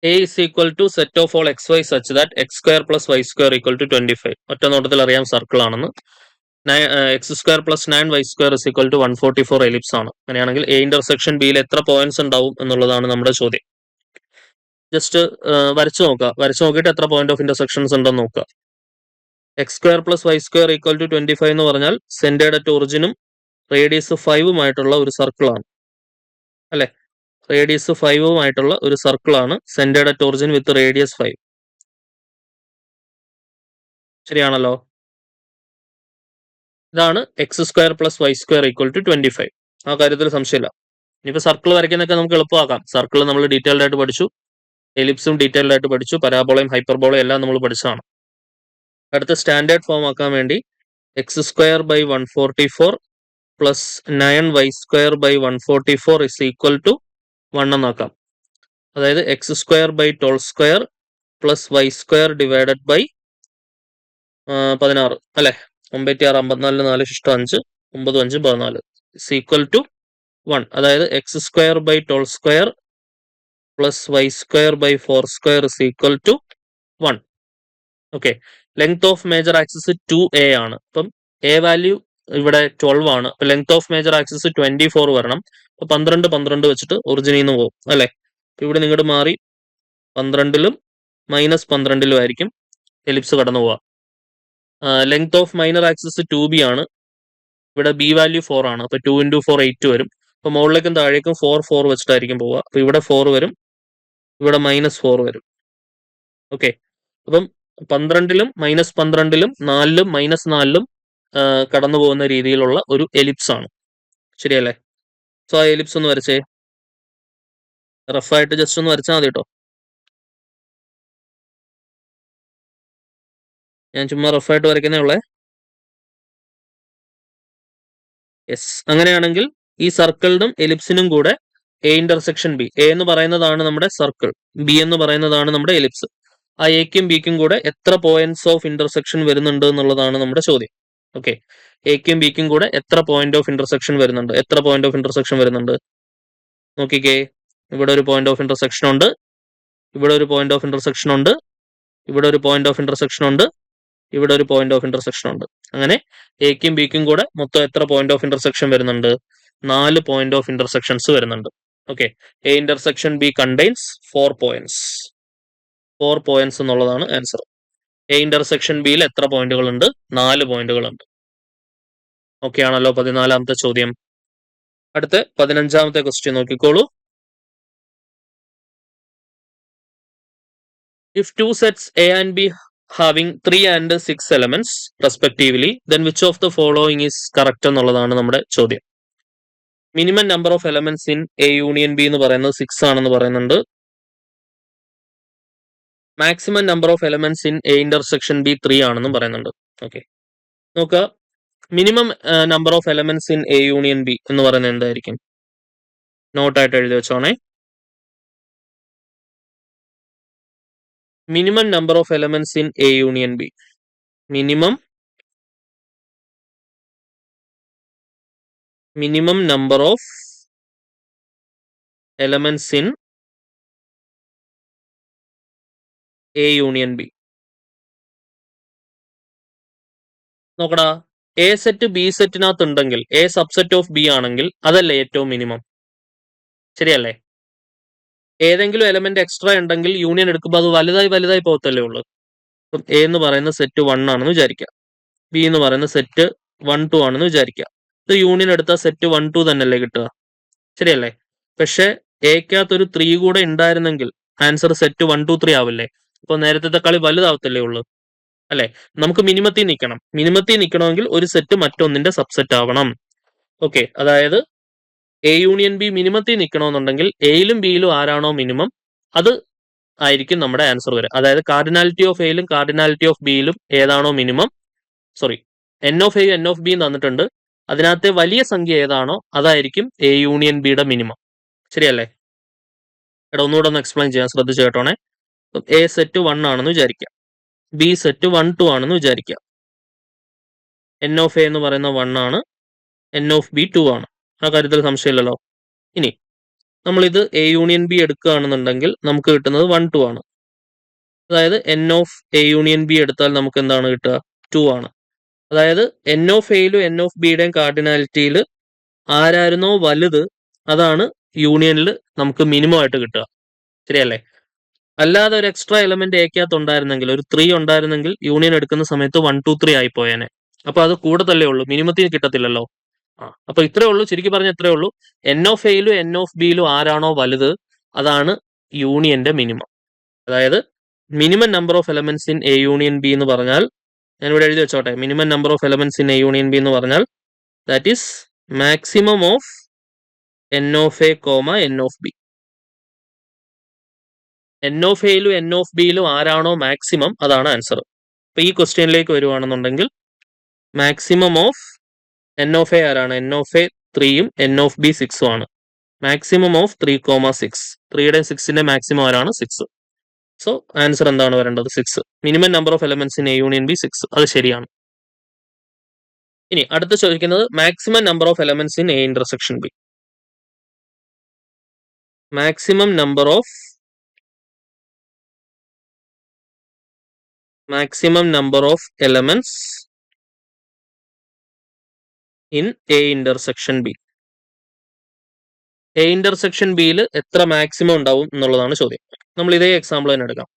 A is equal to set of all xy such that x square plus y square equal to 25. ഒറ്റ നോട്ടത്തിൽ അറിയാം സർക്കിൾ ആണെന്ന്. X square plus 9 y square is equal to 144 ellipse ആണ്. അങ്ങനെയാണെങ്കിൽ എ ഇന്റർസെക്ഷൻ ബിയിൽ എത്ര points ഉണ്ടാവും എന്നുള്ളതാണ് നമ്മുടെ ചോദ്യം. ജസ്റ്റ് വരച്ചു നോക്കുക. വരച്ചു നോക്കിയിട്ട് എത്ര പോയിന്റ് ഓഫ് ഇന്റർസെക്ഷൻസ് ഉണ്ടെന്ന് നോക്കുക. X square plus y square equal to 25 എന്ന് പറഞ്ഞാൽ സെന്റേർഡ് അറ്റ് ഒറിജിനും റേഡിയസ് 5ഉമായിട്ടുള്ള ഒരു സർക്കിൾ ആണ് അല്ലെ. റേഡിയസ് 5ഉമായിട്ടുള്ള ഒരു സർക്കിൾ ആണ് centred at origin with radius 5. ശരിയാണല്ലോ. ഇതാണ് x square plus y square equal to 25. ആ കാര്യത്തിൽ സംശയമില്ല. ഇനിയിപ്പോൾ സർക്കിൾ വരയ്ക്കുന്നതൊക്കെ നമുക്ക് എളുപ്പമാക്കാം. സർക്കിൾ നമ്മൾ ഡീറ്റെയിൽഡ് ആയിട്ട് പഠിച്ചു, എലിപ്സും ഡീറ്റെയിൽഡ് ആയിട്ട് പഠിച്ചു, പരാബോളയും ഹൈപ്പർബോളയും എല്ലാം നമ്മൾ പഠിച്ചതാണ്. അടുത്ത സ്റ്റാൻഡേർഡ് ഫോം ആക്കാൻ വേണ്ടി x square by 144 plus 9 y square by 144 is equal to 1 എന്നാക്കാം. അതായത് x square by 12 square plus y square divided by 16 അല്ലെ. 96 54 4 ശിഷ്ടം 5 9 5 14 ഇസ് ഈക്വൽ ടു 1. അതായത് x square by 12 square plus y square by 4 square is equal to 1. Okay, length of major axis 2a ആണ്. അപ്പം A value ഇവിടെ 12 ആണ്. അപ്പൊ length of major axis 24 വരണം. അപ്പൊ 12 12 വെച്ചിട്ട് ഒറിജിനിൽ നിന്ന് പോകും അല്ലെ. ഇവിടെ നിങ്ങോട്ട് മാറി 12ലും മൈനസ് 12ലും ആയിരിക്കും എലിപ്സ് കടന്നു പോവുക. Length of minor axis 2b ആണ്. ഇവിടെ ബി വാല്യൂ 4 ആണ്. അപ്പൊ 2 × 4 8 വരും. അപ്പൊ മുകളിലേക്കും താഴേക്കും 4 4 വെച്ചിട്ടായിരിക്കും പോവുക. അപ്പൊ ഇവിടെ 4 വരും, ഇവിടെ -4 വരും. ഓക്കെ, അപ്പം 12ലും മൈനസ് 12ലും 4ലും മൈനസ് 4ലും കടന്നു പോകുന്ന രീതിയിലുള്ള ഒരു എലിപ്സ് ആണ്. ശരിയല്ലേ. സോ ആ എലിപ്സ് ഒന്ന് വരച്ചേ. റഫായിട്ട് ജസ്റ്റ് ഒന്ന് വരച്ചാൽ മതി കേട്ടോ. ഞാൻ ചുമ്മാ റഫായിട്ട് വരയ്ക്കുന്നേ ഉള്ളേ. യെസ്, അങ്ങനെയാണെങ്കിൽ ഈ സർക്കിളിനും എലിപ്സിനും കൂടെ എ ഇന്റർസെക്ഷൻ ബി. എ എന്ന് പറയുന്നതാണ് നമ്മുടെ സർക്കിൾ, ബി എന്ന് പറയുന്നതാണ് നമ്മുടെ എലിപ്സ്. ആ എക്കും ബിക്കും കൂടെ എത്ര പോയിന്റ്സ് ഓഫ് ഇന്റർസെക്ഷൻ വരുന്നുണ്ട് എന്നുള്ളതാണ് നമ്മുടെ ചോദ്യം. ഓക്കെ, എക്കും ബിക്കും കൂടെ എത്ര പോയിന്റ് ഓഫ് ഇന്റർസെക്ഷൻ വരുന്നുണ്ട്. എത്ര പോയിന്റ് ഓഫ് ഇന്റർസെക്ഷൻ വരുന്നുണ്ട് നോക്കിക്കേ. ഇവിടെ ഒരു പോയിന്റ് ഓഫ് ഇന്റർസെക്ഷൻ ഉണ്ട്, ഇവിടെ ഒരു പോയിന്റ് ഓഫ് ഇന്റർസെക്ഷൻ ഉണ്ട്, ഇവിടെ ഒരു പോയിന്റ് ഓഫ് ഇന്റർസെക്ഷൻ ഉണ്ട്, ഇവിടെ ഒരു പോയിന്റ് ഓഫ് ഇന്റർസെക്ഷൻ ഉണ്ട്. അങ്ങനെ എക്കും ബിക്കും കൂടെ മൊത്തം എത്ര പോയിന്റ് ഓഫ് ഇന്റർസെക്ഷൻ വരുന്നുണ്ട്? 4 പോയിന്റ് ഓഫ് ഇന്റർസെക്ഷൻസ് വരുന്നുണ്ട്. Okay, A intersection B contains 4 points. 4 points എന്നുള്ളതാണ് ആൻസർ. എ ഇന്റർസെക്ഷൻ ബിയിൽ എത്ര പോയിന്റുകൾ ഉണ്ട്? 4 പോയിന്റുകൾ ഉണ്ട്. ഓക്കെ ആണല്ലോ 14ാമത്തെ ചോദ്യം. അടുത്ത 15ാമത്തെ ക്വസ്റ്റ്യൻ നോക്കിക്കോളൂ. If two sets A and B having 3 and 6 elements respectively, then which of the following is correct എന്നുള്ളതാണ് നമ്മുടെ ചോദ്യം. Minimum number of elements in A union B എന്ന് പറയുന്നത് 6 ആണെന്ന് പറയുന്നുണ്ട്. Maximum number of elements in A intersection B 3 ആണെന്നും പറയുന്നുണ്ട്. Okay, നോക്കുക. Minimum number of elements in A union B എന്ന് പറയുന്നത് എന്തായിരിക്കും? നോട്ടായിട്ട് എഴുതി വെച്ചോണേ. minimum number of elements in A union B. Minimum number of elements in A union B. നോക്കടാ, A set B സെറ്റിനകത്ത് ഉണ്ടെങ്കിൽ A subset of B ആണെങ്കിൽ അതല്ലേ ഏറ്റവും minimum, ശരിയല്ലേ? ഏതെങ്കിലും എലമെന്റ് എക്സ്ട്രാ ഉണ്ടെങ്കിൽ യൂണിയൻ എടുക്കുമ്പോൾ അത് വലുതായി പോകത്തല്ലേ ഉള്ളൂ. അപ്പം എ എന്ന് പറയുന്ന സെറ്റ് 1 ആണെന്ന് വിചാരിക്കാം, ബി എന്ന് പറയുന്ന സെറ്റ് 1 2 ആണെന്ന് വിചാരിക്കാം. ഇത് യൂണിയൻ എടുത്താൽ സെറ്റ് 1 2 തന്നെയല്ലേ കിട്ടുക, ശരിയല്ലേ? പക്ഷെ എക്കകത്തൊരു 3 കൂടെ ഉണ്ടായിരുന്നെങ്കിൽ ആൻസർ സെറ്റ് 1 2 3 ആവില്ലേ? അപ്പൊ നേരത്തെ കളി വലുതാവത്തല്ലേ ഉള്ളൂ, അല്ലെ? നമുക്ക് മിനിമത്തിൽ നിൽക്കണം. മിനിമത്തിൽ നിൽക്കണമെങ്കിൽ ഒരു സെറ്റ് മറ്റൊന്നിന്റെ സബ്സെറ്റ് ആവണം. ഓക്കെ, അതായത് എ യൂണിയൻ ബി മിനിമത്തിൽ നിൽക്കണമെന്നുണ്ടെങ്കിൽ എയിലും ബിയിലും ആരാണോ മിനിമം അത് ആയിരിക്കും നമ്മുടെ ആൻസർ വരെ. അതായത് കാർഡിനാലിറ്റി ഓഫ് എയിലും കാർഡിനാലിറ്റി ഓഫ് ബിയിലും ഏതാണോ മിനിമം, സോറി, എൻ ഓഫ് എയും എൻ ഓഫ് ബിയും തന്നിട്ടുണ്ട്, അതിനകത്തെ വലിയ സംഖ്യ ഏതാണോ അതായിരിക്കും എ യൂണിയൻ ബിയുടെ മിനിമം, ശരിയല്ലേ? എടാ ഒന്നുകൂടെ ഒന്ന് എക്സ്പ്ലെയിൻ ചെയ്യാൻ ശ്രദ്ധിച്ചു കേട്ടോണേ. എ സെറ്റ് 1 ആണെന്ന് വിചാരിക്കാം, ബി സെറ്റ് 1 2 ആണെന്ന് വിചാരിക്കാം. എൻ ഓഫ് എ എന്ന് പറയുന്ന 1 ആണ്, എൻ ഓഫ് ബി 2 ആണ്. ആ കാര്യത്തിൽ സംശയമില്ലല്ലോ. ഇനി നമ്മളിത് എ യൂണിയൻ ബി എടുക്കുകയാണെന്നുണ്ടെങ്കിൽ നമുക്ക് കിട്ടുന്നത് 1 2 ആണ്. അതായത് N of A union B എടുത്താൽ നമുക്ക് എന്താണ് കിട്ടുക? 2 ആണ്. അതായത് എൻ ഓഫ് എയിലും എൻ ഓഫ് ബിയുടെയും കാർഡിനാലിറ്റിയിൽ ആരായിരുന്നോ വലുത് അതാണ് യൂണിയനിൽ നമുക്ക് മിനിമം ആയിട്ട് കിട്ടുക, ശരിയല്ലേ? അല്ലാതെ ഒരു എക്സ്ട്രാ എലമെന്റ് എക്കകത്ത് ഉണ്ടായിരുന്നെങ്കിൽ, ഒരു 3 ഉണ്ടായിരുന്നെങ്കിൽ യൂണിയൻ എടുക്കുന്ന സമയത്ത് 1 2 3 ആയി പോയേനെ. അപ്പൊ അത് കൂടത്തല്ലേ ഉള്ളൂ, മിനിമത്തിൽ കിട്ടത്തില്ലല്ലോ. അപ്പൊ ഇത്രേ ഉള്ളൂ, ചുരുക്കി പറഞ്ഞ ഇത്രേ ഉള്ളൂ. എൻ ഓഫ് എയിലും എൻ ഓഫ് ബിയിലും ആരാണോ വലുത് അതാണ് യൂണിയന്റെ മിനിമം. അതായത് minimum number of elements in A union B എന്ന് പറഞ്ഞാൽ, ഞാൻ ഇവിടെ എഴുതി വെച്ചോട്ടെ, minimum number of elements in A union B എന്ന് പറഞ്ഞാൽ that is maximum of N of A comma N of B. N of എയിലും എൻ ഓഫ് ബിയിലും ആരാണോ മാക്സിമം അതാണ് ആൻസർ. അപ്പൊ ഈ ക്വസ്റ്റ്യനിലേക്ക് വരുവാണെന്നുണ്ടെങ്കിൽ maximum of N of A ആരാണ്? എൻ ഓഫ് എ 3യും എൻ ഓഫ് ബി 6ഉം ആണ്. മാക്സിമം ഓഫ് 3,6, 3യുടെയും 6ന്റെ മാക്സിമം ആരാണ്? 6. സോ ആൻസർ എന്താണ് വരേണ്ടത്? 6. Minimum number of elements in A union B 6, അത് ശരിയാണ്. ഇനി അടുത്ത് ചോദിക്കുന്നത് maximum number of elements in A intersection B. Maximum number of elements in A intersection B. A intersection ബിയിൽ എത്ര മാക്സിമം ഉണ്ടാവും എന്നുള്ളതാണ് ചോദ്യം. നമ്മൾ ഇതേ എക്സാമ്പിൾ തന്നെ എടുക്കാം.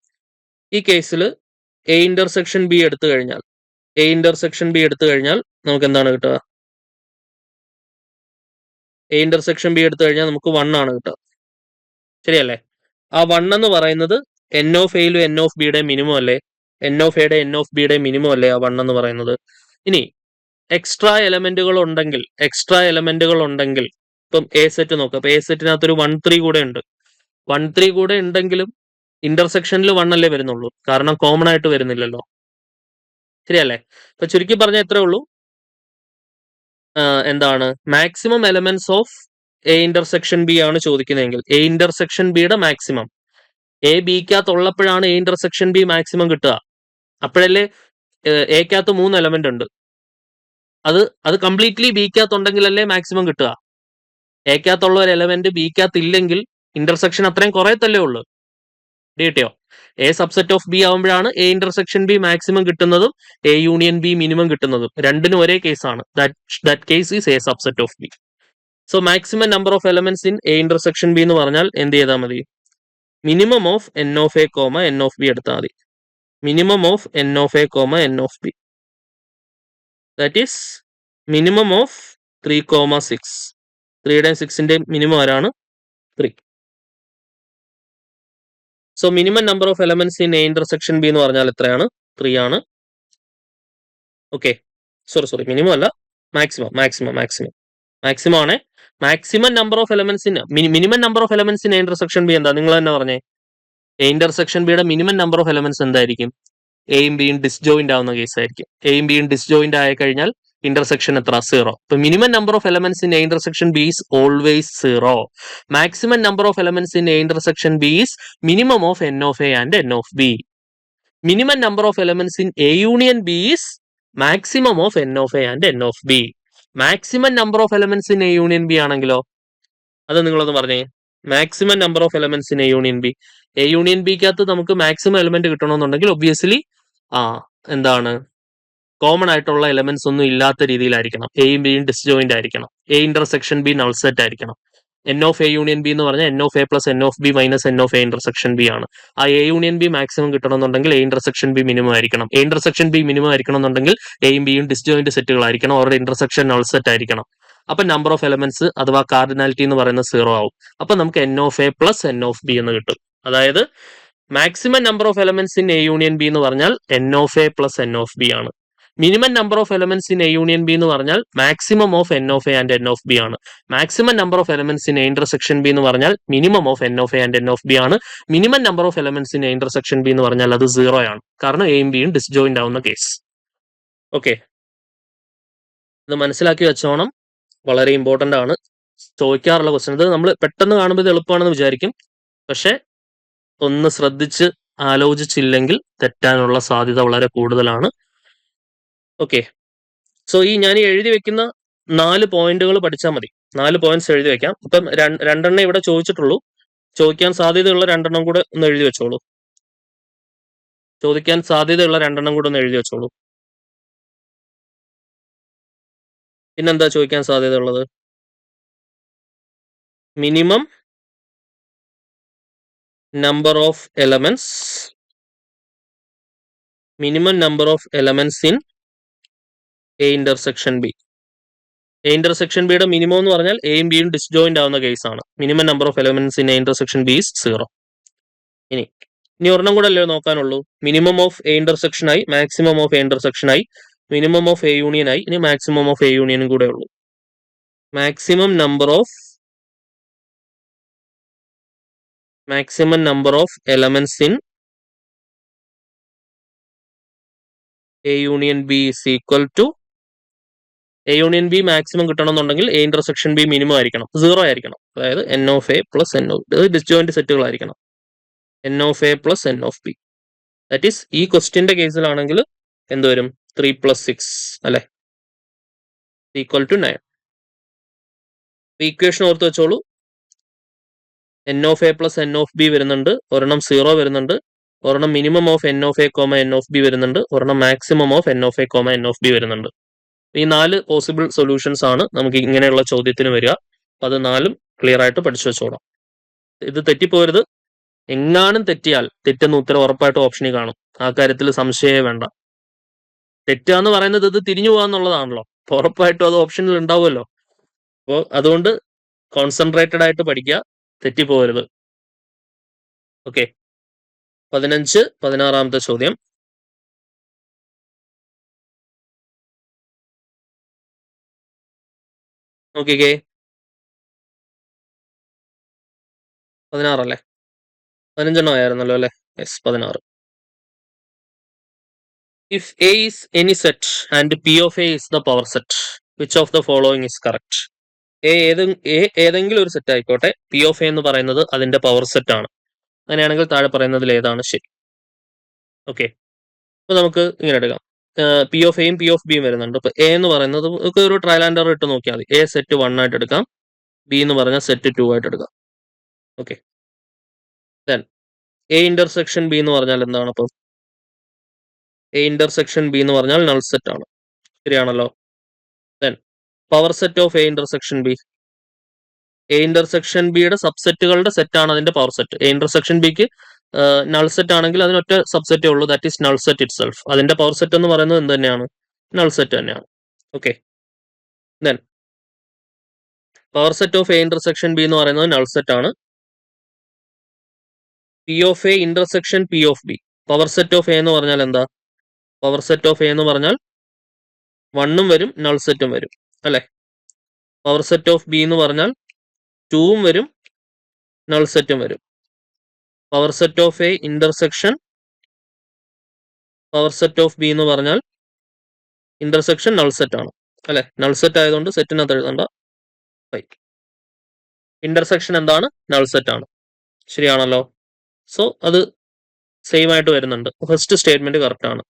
ഈ കേസിൽ എ ഇന്റർസെക്ഷൻ ബി എടുത്തു കഴിഞ്ഞാൽ നമുക്ക് എന്താണ് കിട്ടുക? എ ഇന്റർസെക്ഷൻ ബി എടുത്തു കഴിഞ്ഞാൽ നമുക്ക് 1 ആണ് കിട്ടുക, ശരിയല്ലേ? ആ 1 എന്ന് പറയുന്നത് എൻ ഓഫ് എയിലും എൻ ഓഫ് ബിയുടെ മിനിമം അല്ലേ? എൻ ഓഫ് എയുടെ എൻ ഓഫ് ബിയുടെ മിനിമം അല്ലേ ആ 1 എന്ന് പറയുന്നത്? ഇനി എക്സ്ട്രാ എലമെന്റുകൾ ഉണ്ടെങ്കിൽ ഇപ്പം എ സെറ്റ് നോക്കുക. അപ്പൊ എ സെറ്റിനകത്തൊരു 1 3 കൂടെ ഉണ്ട്. 1 3 കൂടെ ഉണ്ടെങ്കിലും ഇന്റർസെക്ഷനിൽ 1 അല്ലേ വരുന്നുള്ളൂ, കാരണം കോമൺ ആയിട്ട് വരുന്നില്ലല്ലോ, ശരിയല്ലേ? അപ്പൊ ചുരുക്കി പറഞ്ഞാൽ എത്രേ ഉള്ളൂ, എന്താണ് maximum elements of A intersection B ആണ് ചോദിക്കുന്നതെങ്കിൽ എ ഇന്റർസെക്ഷൻ ബിയുടെ മാക്സിമം എ ബിക്കകത്ത് ഉള്ളപ്പോഴാണ് എ ഇന്റർസെക്ഷൻ ബി മാക്സിമം കിട്ടുക. അപ്പോഴല്ലേ എക്കകത്ത് 3 എലമെന്റ് ഉണ്ട്, അത് കംപ്ലീറ്റ്ലി ബിക്കകത്ത് ഉണ്ടെങ്കിലല്ലേ മാക്സിമം കിട്ടുക. എക്കകത്തുള്ള ഒരു എലമെന്റ് ബിക്കകത്ത് ഇല്ലെങ്കിൽ ഇന്റർസെക്ഷൻ അത്രയും കുറയത്തല്ലേ ഉള്ളൂ. കിട്ടിയോ? എ സബ്സെറ്റ് ഓഫ് ബി ആവുമ്പോഴാണ് എ ഇന്റർസെക്ഷൻ ബി മാക്സിമം കിട്ടുന്നതും എ യൂണിയൻ ബി മിനിമം കിട്ടുന്നതും. രണ്ടിനും ഒരേ കേസാണ്. That case is A subset of B. So maximum number of elements in A intersection B എന്ന് പറഞ്ഞാൽ എന്ത് ചെയ്താൽ മതി? Minimum of N of A comma N of B എടുത്താൽ മതി. Minimum of N of A comma N of B, that is minimum of 3,6. 3യുടെയും 6ന്റെ minimum ആരാണ്? 3. So minimum number of elements in A intersection B എന്ന് പറഞ്ഞാൽ എത്രയാണ്? 3 ആണ്. Okay, sorry, minimum അല്ല, maximum ആണ്. Maximum number of elements in minimum number of elements in A intersection B എന്താ? നിങ്ങൾ തന്നെ പറഞ്ഞേ. എ ഇന്റർസെക്ഷൻ ബിയുടെ മിനിമം നമ്പർ ഓഫ് എലമെന്റ്സ് എന്തായിരിക്കും? എയും ബിയും ഡിസ്ജോയിന്റ് ആവുന്ന കേസ് ആയിരിക്കും. എയും ബിയും ഡിസ്ജോയിന്റ് ആയി കഴിഞ്ഞാൽ ഇന്റർസെക്ഷൻ എത്ര? 0. ഇപ്പൊ minimum number of elements in A intersection B is always 0. Maximum number of elements in A intersection B is minimum of N of A and N of B. Minimum number of elements in A union B is maximum of N of A and N of B. Maximum number of elements in A union B ആണെങ്കിലോ അത് നിങ്ങളൊന്ന് പറഞ്ഞേ. Maximum number of elements in A union B. A union ബിക്കകത്ത് നമുക്ക് maximum element കിട്ടണമെന്നുണ്ടെങ്കിൽ obviously എന്താണ് common ആയിട്ടുള്ള elements ഒന്നും ഇല്ലാത്ത രീതിയിലായിരിക്കണം. എയും ബിയും ഡിസ്ജോയിന്റ് ആയിരിക്കണം. A intersection B null set ആയിരിക്കണം. N of A union B എന്ന് പറഞ്ഞാൽ N of A plus N of B minus N of A intersection B ആണ്. ആ എ യൂണിയൻ ബി മാക്സിമം കിട്ടണമെന്നുണ്ടെങ്കിൽ എ ഇന്റർസെക്ഷൻ ബി മിനിമം ആയിരിക്കണം. A intersection B minimum ആയിരിക്കണം എന്നുണ്ടെങ്കിൽ എയും ബിയും ഡിസ്ജോയിന്റ് സെറ്റുകളായിരിക്കണം. അവരുടെ ഇന്റർസെക്ഷൻ നൾ സെറ്റ് ആയിരിക്കണം. അപ്പൊ നമ്പർ ഓഫ് എലമെന്റ്സ് അഥവാ കാർഡിനാലിറ്റി എന്ന് പറയുന്നത് 0 ആവും. അപ്പൊ നമുക്ക് N of A plus N of B എന്ന് കിട്ടും. അതായത് maximum number of elements in A union B എന്ന് പറഞ്ഞാൽ N of A plus N of B ആണ്. Minimum number of elements in A union B എന്ന് പറഞ്ഞാൽ maximum of N of A and N of B ആണ്. Maximum number of elements in A intersection B എന്ന് പറഞ്ഞാൽ minimum of N of A and N of B ആണ്. Minimum number of elements in A intersection B എന്ന് പറഞ്ഞാൽ അത് 0 ആണ്. കാരണം എയും ബിയും ഡിസ്ജോയിന്റ് ആവുന്ന കേസ്. ഓക്കെ, ഇത് മനസ്സിലാക്കി വെച്ചോണം. വളരെ ഇമ്പോർട്ടന്റ് ആണ്. ചോദിക്കാറുള്ള ക്വസ്റ്റൻ. ഇത് നമ്മൾ പെട്ടെന്ന് കാണുമ്പോൾ ഇത് എളുപ്പമാണെന്ന് വിചാരിക്കും. പക്ഷെ ഒന്ന് ശ്രദ്ധിച്ച് ആലോചിച്ചില്ലെങ്കിൽ തെറ്റാനുള്ള സാധ്യത വളരെ കൂടുതലാണ്. ഓക്കെ, സോ ഈ ഞാൻ എഴുതി വെക്കുന്ന 4 പോയിന്റുകൾ പഠിച്ചാൽ മതി. 4 പോയിന്റ്സ് എഴുതി വെക്കാം. ഇപ്പം രണ്ടെണ്ണം ഇവിടെ ചോദിച്ചിട്ടുള്ളൂ. ചോദിക്കാൻ സാധ്യതയുള്ള 2 കൂടെ ഒന്ന് എഴുതി വെച്ചോളൂ. ചോദിക്കാൻ സാധ്യതയുള്ള 2 കൂടെ ഒന്ന് എഴുതി വെച്ചോളൂ. പിന്നെന്താ ചോദിക്കാൻ സാധ്യതയുള്ളത്? Minimum number of elements in A intersection B. A intersection ബിയുടെ മിനിമം എന്ന് പറഞ്ഞാൽ എയും ബിയും ഡിസ്ജോയിന്റ് ആവുന്ന കേസാണ്. Minimum number of elements in A intersection B is 0. ഇനി ഒരെണ്ണം കൂടെ അല്ലേ നോക്കാനുള്ളൂ. മിനിമം ഓഫ് എ ഇന്റർസെക്ഷൻ ആയി, മാക്സിമം ഓഫ് എ ഇന്റർസെക്ഷൻ ആയി, മിനിമം ഓഫ് എ യൂണിയൻ ആയി, ഇനി മാക്സിമം ഓഫ് എ യൂണിയനും കൂടെ ഉള്ളൂ. Maximum number of elements in A union B is equal to, A union B maximum കിട്ടണമെന്നുണ്ടെങ്കിൽ എ ഇന്റർസെക്ഷൻ ബി മിനിമം ആയിരിക്കണം, 0 ആയിരിക്കണം. അതായത് N of A plus N of B, disjoint സെറ്റുകളായിരിക്കണം. N of A plus N of B, that is ഈ ക്വസ്റ്റ്യന്റെ കേസിലാണെങ്കിൽ എന്ത് വരും? 3 + 6 അല്ലെ, ഈക്വൽ ടു 9. ഈക്വേഷൻ ഓർത്ത് വെച്ചോളൂ. N of A plus N of B വരുന്നുണ്ട്, ഒരെണ്ണം 0 വരുന്നുണ്ട്, ഒരെണ്ണം minimum of N of A comma N of B വരുന്നുണ്ട്, ഒരെണ്ണം maximum of N of A comma N of B വരുന്നുണ്ട്. ഈ 4 പോസിബിൾ സൊല്യൂഷൻസ് ആണ് നമുക്ക് ഇങ്ങനെയുള്ള ചോദ്യത്തിന് വരിക. അത് 4ഉം ക്ലിയർ ആയിട്ട് പഠിച്ചു വെച്ചോളാം. ഇത് തെറ്റിപ്പോരുത്. എങ്ങാനും തെറ്റിയാൽ തെറ്റുന്ന ഉത്തരം ഉറപ്പായിട്ടും ഓപ്ഷനിൽ കാണും. ആ കാര്യത്തിൽ സംശയമേ വേണ്ട. തെറ്റുക എന്ന് പറയുന്നത് ഇത് തിരിഞ്ഞു പോകാന്നുള്ളതാണല്ലോ. ഉറപ്പായിട്ടും അത് ഓപ്ഷനിൽ ഉണ്ടാവുമല്ലോ. അപ്പോൾ അതുകൊണ്ട് കോൺസെൻട്രേറ്റഡ് ആയിട്ട് പഠിക്കുക, തെറ്റിപ്പോകരുത്. ഓക്കെ, 16ാമത്തെ ചോദ്യം. നോക്കിക്കേ, 16 അല്ലേ? 15 ആയിരുന്നല്ലോ അല്ലെ? Yes, 16. If A is any set and P of A is the power set, which of the following is correct? A ഏതെങ്കിലും ഒരു സെറ്റ് ആയിക്കോട്ടെ, പി ഓഫ് എ എന്ന് പറയുന്നത് അതിന്റെ പവർ സെറ്റ് ആണ്. അങ്ങനെയാണെങ്കിൽ താഴെ പറയുന്നതിൽ ഏതാണ് ശരി? ഓക്കെ, അപ്പൊ നമുക്ക് ഇങ്ങനെ എടുക്കാം. പി ഓഫ് എയും പി ഓഫ് ബിയും വരുന്നുണ്ട്. ഇപ്പൊ എ എന്ന് പറയുന്നത് നമുക്ക് ഒരു ട്രയൽ ആൻഡ് എറർ ഇട്ട് നോക്കിയാൽ മതി. എ സെറ്റ് 1 ആയിട്ട് എടുക്കാം, ബി എന്ന് പറഞ്ഞാൽ സെറ്റ് 2 ആയിട്ട് എടുക്കാം. Okay, then A intersection B എന്ന് പറഞ്ഞാൽ എന്താണ്? അപ്പം എ ഇന്റർസെക്ഷൻ ബി എന്ന് പറഞ്ഞാൽ നൾ സെറ്റ് ആണ്. ശരിയാണല്ലോ? Then power set of A intersection B, A intersection ബിയുടെ സബ്സെറ്റുകളുടെ സെറ്റ് ആണ് അതിന്റെ പവർ സെറ്റ്. എ ഇന്റർസെക്ഷൻ ബിക്ക് നൾ സെറ്റ് ആണെങ്കിൽ അതിനൊറ്റ സബ്സെറ്റേ ഉള്ളൂ, that is null set it self. അതിന്റെ പവർ സെറ്റ് എന്ന് പറയുന്നത് എന്ത് തന്നെയാണ്? നൾ സെറ്റ് തന്നെയാണ്. Okay, then power set of A intersection B എന്ന് പറയുന്നത് നൾ സെറ്റ് ആണ്. P of A intersection P of B, power set of A എന്ന് പറഞ്ഞാൽ എന്താ? പവർ സെറ്റ് ഓഫ് എ എന്ന് പറഞ്ഞാൽ 1ഉം വരും, നൾ സെറ്റും വരും അല്ലെ? പവർ സെറ്റ് ഓഫ് ബി എന്ന് പറഞ്ഞാൽ 2ഉം വരും, നൾ സെറ്റും വരും. Power set of A intersection power set of B എന്ന് പറഞ്ഞാൽ ഇന്റർസെക്ഷൻ നൾ സെറ്റ് ആണ് അല്ലെ? നൾ സെറ്റ് ആയതുകൊണ്ട് സെറ്റിനകത്ത് എഴുതണ്ട. ഇന്റർസെക്ഷൻ എന്താണ്? നൾ സെറ്റ് ആണ്. ശരിയാണല്ലോ? സോ അത് സെയിം ആയിട്ട് വരുന്നുണ്ട്. ഫസ്റ്റ് സ്റ്റേറ്റ്മെന്റ് കറക്റ്റ് ആണ്.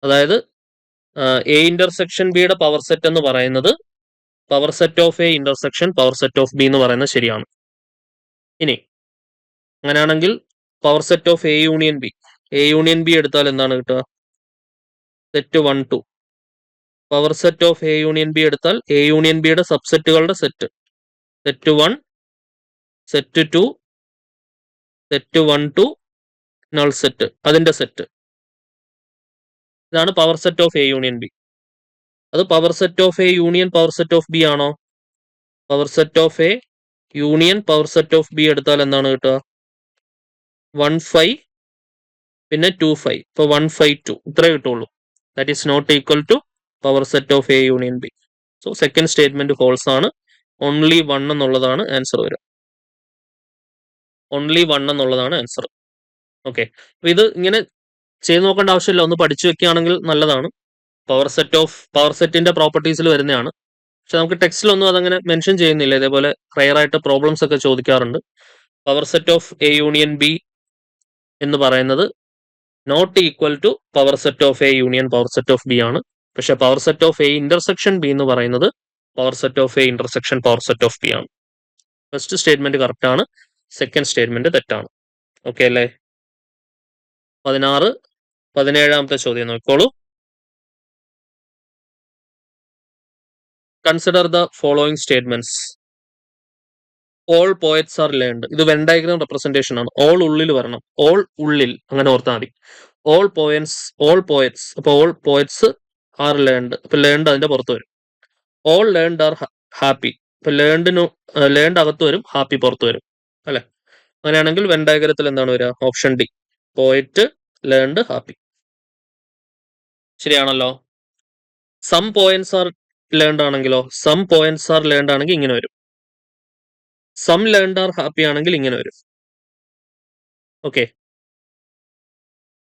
അതായത് എ ഇന്റർസെക്ഷൻ ബിയുടെ പവർ സെറ്റ് എന്ന് പറയുന്നത് power set of A intersection power set of B എന്ന് പറയുന്നത് ശരിയാണ്. ഇനി അങ്ങനെയാണെങ്കിൽ power set of A union B, A union B എടുത്താൽ എന്താണ് കിട്ടുക? Set 1 2. Power set of A union B എടുത്താൽ എ യൂണിയൻ ബിയുടെ സബ്സെറ്റുകളുടെ set, set 1, set 2, set 1 2, null set, അതിന്റെ സെറ്റ്. ഇതാണ് power set of A union B. അത് power set of A union power set of B ആണോ? Power set of A union power set of B എടുത്താൽ എന്താണ് കിട്ടുക? 1 5 പിന്നെ 2 5. ഇപ്പൊ 1 5 2 ഇത്രേ കിട്ടുള്ളൂ. That is not equal to power set of A union B. So second statement false ആണ്. Only 1 എന്നുള്ളതാണ് ആൻസർ വരിക. ഓൺലി 1 എന്നുള്ളതാണ് ആൻസർ. ഓക്കെ, അപ്പൊ ഇത് ഇങ്ങനെ ചെയ്ത് നോക്കേണ്ട ആവശ്യമില്ല, ഒന്ന് പഠിച്ചു വെക്കുകയാണെങ്കിൽ നല്ലതാണ്. പവർ സെറ്റിന്റെ പ്രോപ്പർട്ടീസിൽ വരുന്നതാണ്. പക്ഷെ നമുക്ക് ടെക്സ്റ്റിലൊന്നും അതങ്ങനെ മെൻഷൻ ചെയ്യുന്നില്ല. ഇതേപോലെ റയർ ആയിട്ട് പ്രോബ്ലംസ് ഒക്കെ ചോദിക്കാറുണ്ട്. Power set of A union B എന്ന് പറയുന്നത് not equal to power set of A union power set of B ആണ്. പക്ഷെ power set of A intersection B എന്ന് പറയുന്നത് power set of A intersection power set of B ആണ്. First statement correct ആണ്, second statement തെറ്റാണ്. Okay അല്ലേ? 17ാമത്തെ ചോദ്യം നോക്കിക്കോളൂ. Consider the following statements. All poets are learned. ഇത് വെൻ ഡയഗ്രാം റെപ്രസെന്റേഷൻ ആണ്. ഓൾ ഉള്ളിൽ വരണം, ഓൾ ഉള്ളിൽ, അങ്ങനെ ഓർത്താൽ മതി. ഓൾ പോയറ്റ്സ്, അപ്പൊ ഓൾ പോയറ്റ്സ് ആർ ലേൺഡ്, അപ്പൊ ലേൺഡ് അതിന്റെ പുറത്ത് വരും. ഓൾ ലേൺഡ് ആർ ഹാപ്പി, ഇപ്പൊ ലേൺഡ് അകത്ത് വരും, ഹാപ്പി പുറത്ത് വരും അല്ലെ? അങ്ങനെയാണെങ്കിൽ വെൻ ഡയഗ്രത്തിൽ എന്താണ് വരിക? Option D, poet learned happy. ശരിയാണല്ലോ. സം പോയിന്റ്സ് ആർ ലേൺഡ് ആണെങ്കിലോ? സം പോയിന്റ്സ് ആർ ലേൺഡ് ആണെങ്കിൽ ഇങ്ങനെ വരും. സം ലേൺഡ് ആർ ഹാപ്പി ആണെങ്കിൽ ഇങ്ങനെ വരും. ഓക്കെ,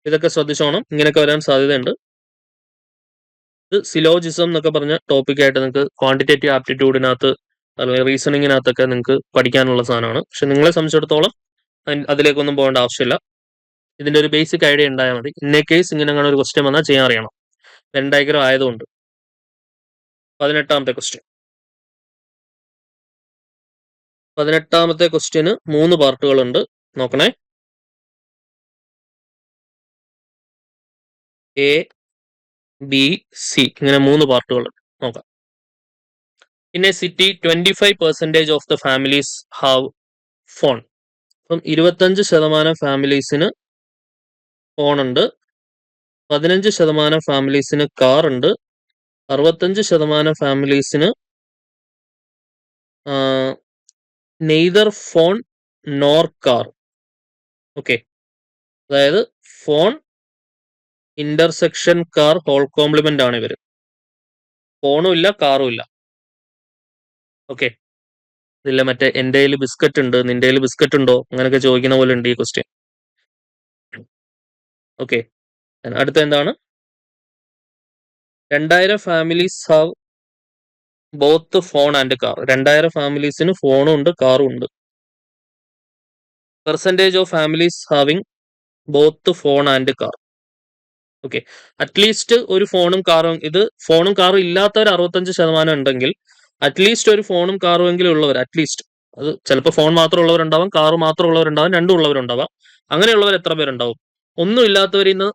ഇതൊക്കെ ശ്രദ്ധിച്ചോണം, ഇങ്ങനെയൊക്കെ വരാൻ സാധ്യതയുണ്ട്. ഇത് സിലോജിസം എന്നൊക്കെ പറഞ്ഞ ടോപ്പിക്കായിട്ട് നിങ്ങൾക്ക് ക്വാണ്ടിറ്റേറ്റീവ് ആപ്റ്റിറ്റ്യൂഡിനകത്ത് അല്ലെങ്കിൽ റീസണിങ്ങിനകത്തൊക്കെ നിങ്ങൾക്ക് പഠിക്കാനുള്ള സാധനമാണ്. പക്ഷെ നിങ്ങളെ സംബന്ധിച്ചിടത്തോളം അതിലേക്കൊന്നും പോകേണ്ട ആവശ്യമില്ല. ഇതിന്റെ ഒരു ബേസിക് ഐഡിയ ഉണ്ടായാൽ മതി. ഇന്നേ കേസ് ഇങ്ങനെ അങ്ങനെ ഒരു ക്വസ്റ്റ്യൻ വന്നാൽ ചെയ്യാൻ അറിയണം, വെൻ ഡയഗ്രം ആയതുകൊണ്ട്. 18ാമത്തെ ക്വസ്റ്റ്യൻ. 18ാമത്തെ ക്വസ്റ്റ്യന് 3 പാർട്ടുകളുണ്ട്, നോക്കണേ. എ ബി സി ഇങ്ങനെ 3 പാർട്ടുകളുണ്ട്, നോക്കാം. In A city 25% of the families have phone. അപ്പം 25% ഫാമിലീസിന് ഫോൺ ഉണ്ട്, 15% ഫാമിലീസിന് കാർ ഉണ്ട്, 65% ഫാമിലീസിന് neither phone nor car. Okay, അതായത് phone intersection car whole complement ആണ് ഇവര്. ഫോണും ഇല്ല, കാറും ഇല്ല. ഓക്കെ, ഇതില്ല മറ്റേ എൻ്റെ കയ്യിൽ ബിസ്ക്കറ്റ് ഉണ്ട്, നിന്റെ കയ്യിൽ ബിസ്ക്കറ്റ് ഉണ്ടോ, അങ്ങനെയൊക്കെ ചോദിക്കുന്ന പോലെ ഉണ്ട് ഈ ക്വസ്റ്റ്യൻ. ഓക്കെ, അടുത്ത എന്താണ്? 2000 families have both phone and car. 2000 ഫാമിലീസിന് ഫോണും ഉണ്ട്, കാറും ഉണ്ട്. Percentage of families having both phone and car. Okay, at least ഒരു ഫോണും കാറും, ഇത് ഫോണും കാറും ഇല്ലാത്തവർ 65% ഉണ്ടെങ്കിൽ അറ്റ്ലീസ്റ്റ് ഒരു ഫോണും കാറും എങ്കിലും ഉള്ളവർ, അറ്റ്ലീസ്റ്റ്, അത് ചിലപ്പോൾ ഫോൺ മാത്രം ഉള്ളവരുണ്ടാവാം, കാറ് മാത്രം ഉള്ളവരുണ്ടാവാം, രണ്ടും ഉള്ളവരുണ്ടാവാം. അങ്ങനെയുള്ളവർ എത്ര പേരുണ്ടാവും? ഒന്നും ഇല്ലാത്തവരിൽ നിന്ന്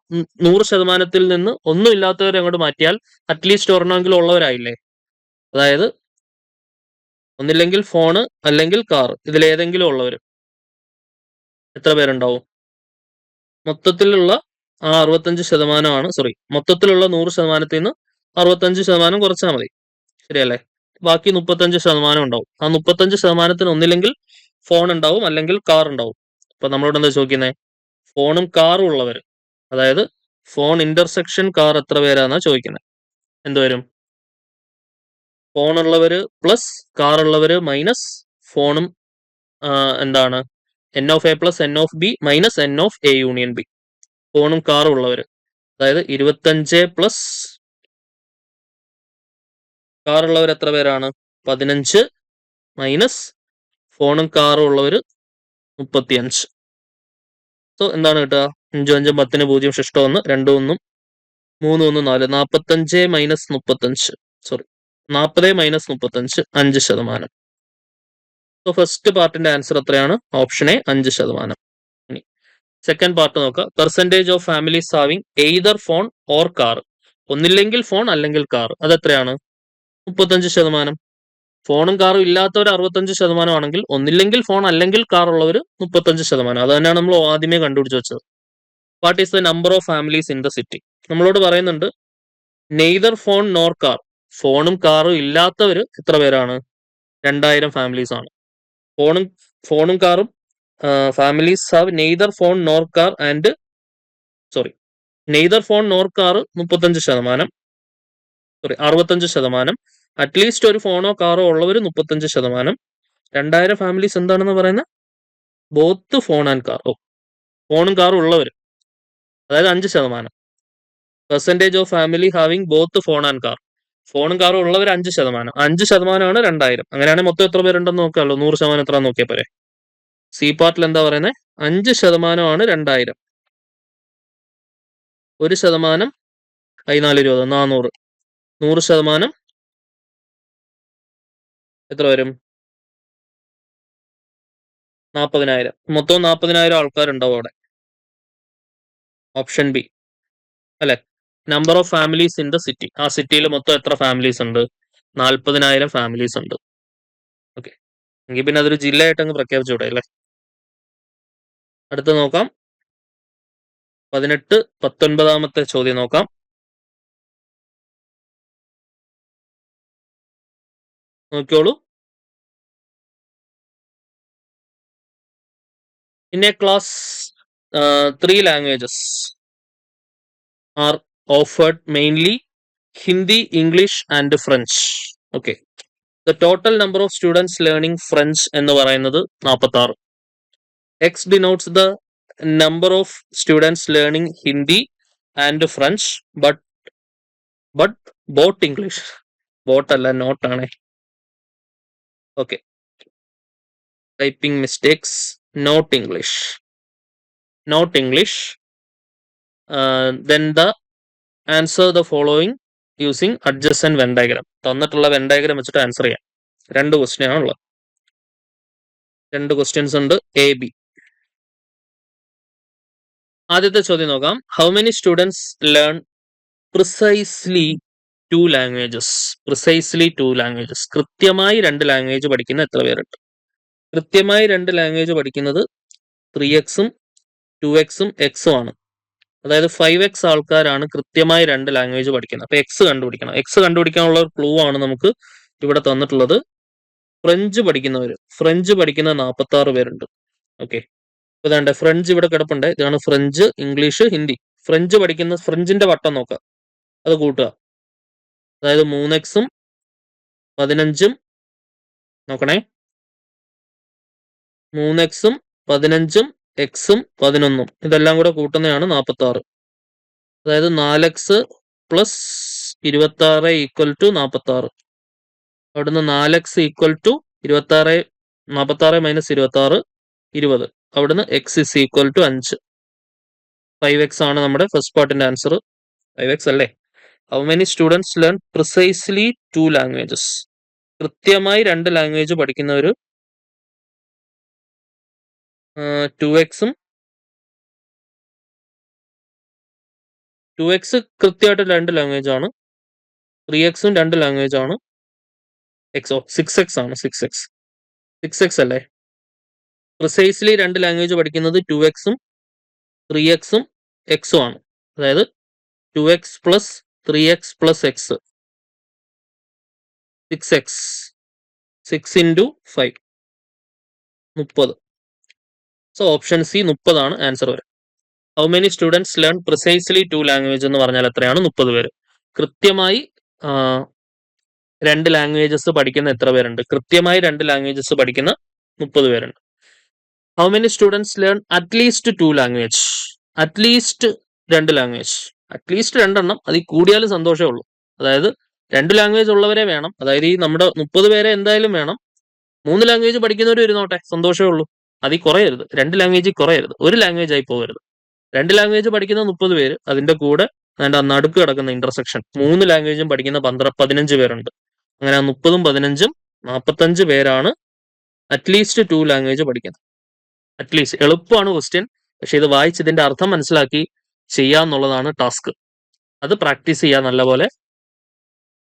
100%-ത്തിൽ നിന്ന് ഒന്നും ഇല്ലാത്തവരെ അങ്ങോട്ട് മാറ്റിയാൽ അറ്റ്ലീസ്റ്റ് ഒരെണ്ണമെങ്കിലും ഉള്ളവരായില്ലേ? അതായത് ഒന്നില്ലെങ്കിൽ ഫോണ് അല്ലെങ്കിൽ കാർ, ഇതിലേതെങ്കിലും ഉള്ളവർ എത്ര പേരുണ്ടാവും? മൊത്തത്തിലുള്ള 65%, സോറി, മൊത്തത്തിലുള്ള 100%-ത്തിൽ നിന്ന് 65% കുറച്ചാൽ മതി, ശരിയല്ലേ? ബാക്കി 35% ഉണ്ടാവും. ആ 35%-ത്തിന് ഒന്നില്ലെങ്കിൽ ഫോൺ ഉണ്ടാവും, അല്ലെങ്കിൽ കാർ ഉണ്ടാവും. അപ്പൊ നമ്മളോട് എന്താ ചോദിക്കുന്നത്? ഫോണും കാറും ഉള്ളവർ, അതായത് ഫോൺ ഇന്റർസെക്ഷൻ കാർ എത്ര പേരാന്നാ ചോദിക്കുന്നത്. എന്തുവരും? ഫോൺ ഉള്ളവര് പ്ലസ് കാർ ഉള്ളവര് മൈനസ് ഫോണും എന്താണ് N of A plus N of B minus N of A union B. ഫോണും കാറും ഉള്ളവര്, അതായത് 25 പ്ലസ് കാർ ഉള്ളവർ എത്ര പേരാണ്? 15 മൈനസ് ഫോണും കാറും ഉള്ളവർ 35. സോ എന്താണ് കിട്ടുക? 5 5 10 0 ശിഷ്ടം 1 2 1 3 1 4 45 minus 35 sorry 40 minus 35 5%. So first പാർട്ടിന്റെ ആൻസർ എത്രയാണ്? Option A 5%. ഇനി സെക്കൻഡ് പാർട്ട് നോക്കുക. Percentage of families having either phone or car. ഒന്നില്ലെങ്കിൽ ഫോൺ അല്ലെങ്കിൽ കാർ. അതെത്രയാണ്? 35%. ഫോണും കാറും ഇല്ലാത്തവർ 65% ആണെങ്കിൽ ഒന്നില്ലെങ്കിൽ ഫോൺ അല്ലെങ്കിൽ കാർ ഉള്ളവർ 35%. അത് തന്നെയാണ് നമ്മൾ ആദ്യമേ കണ്ടുപിടിച്ച് വെച്ചത്. What is the number of families in the city? നമ്മളോട് പറയുന്നുണ്ട് നെയ്തർ ഫോൺ നോർ കാർ. ഫോണും കാറും ഇല്ലാത്തവർ എത്ര പേരാണ്? 2000 ഫാമിലീസ് ആണ്. ഫോണും കാറും families have neither phone nor car and neither phone nor car 35%. 65%. At least ഒരു ഫോണോ കാറോ ഉള്ളവർ 35%. 2000 ഫാമിലീസ് എന്താണെന്ന് പറയുന്നത്? Both phone and car. ഫോണും കാറും ഉള്ളവർ, അതായത് 5%. Percentage of family having both phone and car. ഫോണും കാറും ഉള്ളവർ 5%. 5%ആണ് 2000. അങ്ങനെയാണെങ്കിൽ മൊത്തം എത്ര പേരുണ്ടെന്ന് നോക്കാമല്ലോ. 100% എത്ര നോക്കിയാൽ പോരെ. സി പാർട്ടിൽ എന്താ പറയുന്നത്? 5%ആണ് 2000. 1% 14 20 400. 100% എത്ര വരും? 40,000. മൊത്തം 40,000 ആൾക്കാരുണ്ടാവും അവിടെ. ഓപ്ഷൻ ബി അല്ലെ? Number of families in the city. ആ സിറ്റിയിൽ മൊത്തം എത്ര ഫാമിലീസ് ഉണ്ട്? 40,000 ഫാമിലീസ് ഉണ്ട്. ഓക്കെ, എങ്കിൽ പിന്നെ അതൊരു ജില്ലയായിട്ട് അങ്ങ് പ്രഖ്യാപിച്ചൂടെ അല്ലേ? അടുത്ത് നോക്കാം. 19 ചോദ്യം നോക്കാം. നോക്കിയോളൂ. In a class, 3 languages are offered, mainly Hindi, English and French. Okay. The total number of students learning French എന്ന് പറയുന്നത് 46. X denotes the number of students learning Hindi and French, but both English. Both അല്ല, not ആണ്. Okay. Typing mistakes. Not English. Then the answer the following using adjacent Venn diagram. തന്നിട്ടുള്ള when diagram വെച്ചിട്ട് answer ചെയ്യാം. 2 question ആണുള്ളത്. 2 questions ഉണ്ട്, A B. ആദ്യത്തെ ചോദ്യം നോക്കാം. How many students learn precisely 2 languages? Precisely 2 languages. കൃത്യമായി 2 ലാംഗ്വേജ് പഠിക്കുന്ന എത്ര പേരുണ്ട്? കൃത്യമായി 2 ലാംഗ്വേജ് പഠിക്കുന്നത് 3x-ഉം 2x-ഉം x-ഉം ആണ്. അതായത് 5x ആൾക്കാരാണ് കൃത്യമായി 2 ലാംഗ്വേജ് പഠിക്കുന്നത്. അപ്പൊ എക്സ് കണ്ടുപിടിക്കണം. എക്സ് കണ്ടുപിടിക്കാനുള്ള ഒരു ക്ലൂ ആണ് നമുക്ക് ഇവിടെ തന്നിട്ടുള്ളത്. ഫ്രഞ്ച് പഠിക്കുന്നവർ, ഫ്രഞ്ച് പഠിക്കുന്ന 46 പേരുണ്ട്. ഓക്കെ, ഇപ്പൊ ഇതാണ്ട് ഫ്രഞ്ച് ഇവിടെ കിടപ്പുണ്ട്. ഇതാണ് ഫ്രഞ്ച്, ഇംഗ്ലീഷ്, ഹിന്ദി. ഫ്രഞ്ച് പഠിക്കുന്ന ഫ്രഞ്ചിന്റെ വട്ടം നോക്കുക, അത് കൂട്ടുക. അതായത് 3x-ഉം 15-ഉം നോക്കണേ. 3x-ഉം 15-ഉം x-ഉം 11-ഉം ഇതെല്ലാം കൂടെ കൂട്ടുന്നതാണ് 46. അതായത് 4x പ്ലസ് 26 ഈക്വൽ ടു 46. അവിടുന്ന് 4x ഈക്വൽ ടു 26, 46 മൈനസ് 26 20. അവിടുന്ന് x is equal to 5. 5x ആണ് നമ്മുടെ ഫസ്റ്റ് പാർട്ടിന്റെ ആൻസർ. 5x അല്ലേ? How many students learn precisely 2 languages? കൃത്യമായി 2 ലാംഗ്വേജ് പഠിക്കുന്നവർ 2x-ഉം 2x കൃത്യമായിട്ട് 2 ലാംഗ്വേജ് ആണ്. 3x-ഉം 2 ലാംഗ്വേജ് ആണ്. 6x ആണ്. 6x അല്ലേ? പ്രിസൈസ്ലി 2 ലാംഗ്വേജ് പഠിക്കുന്നത് 2x-ഉം 3x-ഉം x-ഉം ആണ്. അതായത് 2x plus 3x plus x 6x. 6 into 5 30. So option C 30 ആണ് ആൻസർ വരെ. How many students learn precisely 2 language എന്ന് പറഞ്ഞാൽ എത്രയാണ്? 30 പേര്. കൃത്യമായി 2 ലാംഗ്വേജസ് പഠിക്കുന്ന എത്ര പേരുണ്ട്? കൃത്യമായി 2 ലാംഗ്വേജസ് പഠിക്കുന്ന 30 പേരുണ്ട്. How many students learn at least 2 language? At least 2 language. At least 2 എണ്ണം, അതിൽ കൂടിയാലും സന്തോഷമേ ഉള്ളൂ. അതായത് 2 ലാംഗ്വേജ് ഉള്ളവരെ വേണം. അതായത് ഈ നമ്മുടെ 30 പേരെ എന്തായാലും വേണം. 3 ലാംഗ്വേജ് പഠിക്കുന്നവർ ഇരുന്നോട്ടെ, സന്തോഷമേ ഉള്ളൂ. അതിൽ കുറയരുത്, 2 ലാംഗ്വേജിൽ കുറയരുത്, ഒരു ലാംഗ്വേജ് ആയി പോകരുത്. 2 ലാംഗ്വേജ് പഠിക്കുന്ന 30 പേര്, അതിന്റെ കൂടെ നടുക്ക് കിടക്കുന്ന ഇന്റർസെക്ഷൻ 3 ലാംഗ്വേജും പഠിക്കുന്ന 15 പേരുണ്ട്. അങ്ങനെ 30ഉം 15ഉം 45 പേരാണ് അറ്റ്ലീസ്റ്റ് 2 ലാംഗ്വേജ് പഠിക്കുന്നത്. അറ്റ്ലീസ്റ്റ് എളുപ്പമാണ് ക്വസ്റ്റ്യൻ, പക്ഷെ ഇത് വായിച്ച് ഇതിന്റെ അർത്ഥം മനസ്സിലാക്കി ചെയ്യാന്നുള്ളതാണ് ടാസ്ക്. അത് പ്രാക്ടീസ് ചെയ്യാൻ നല്ലപോലെ.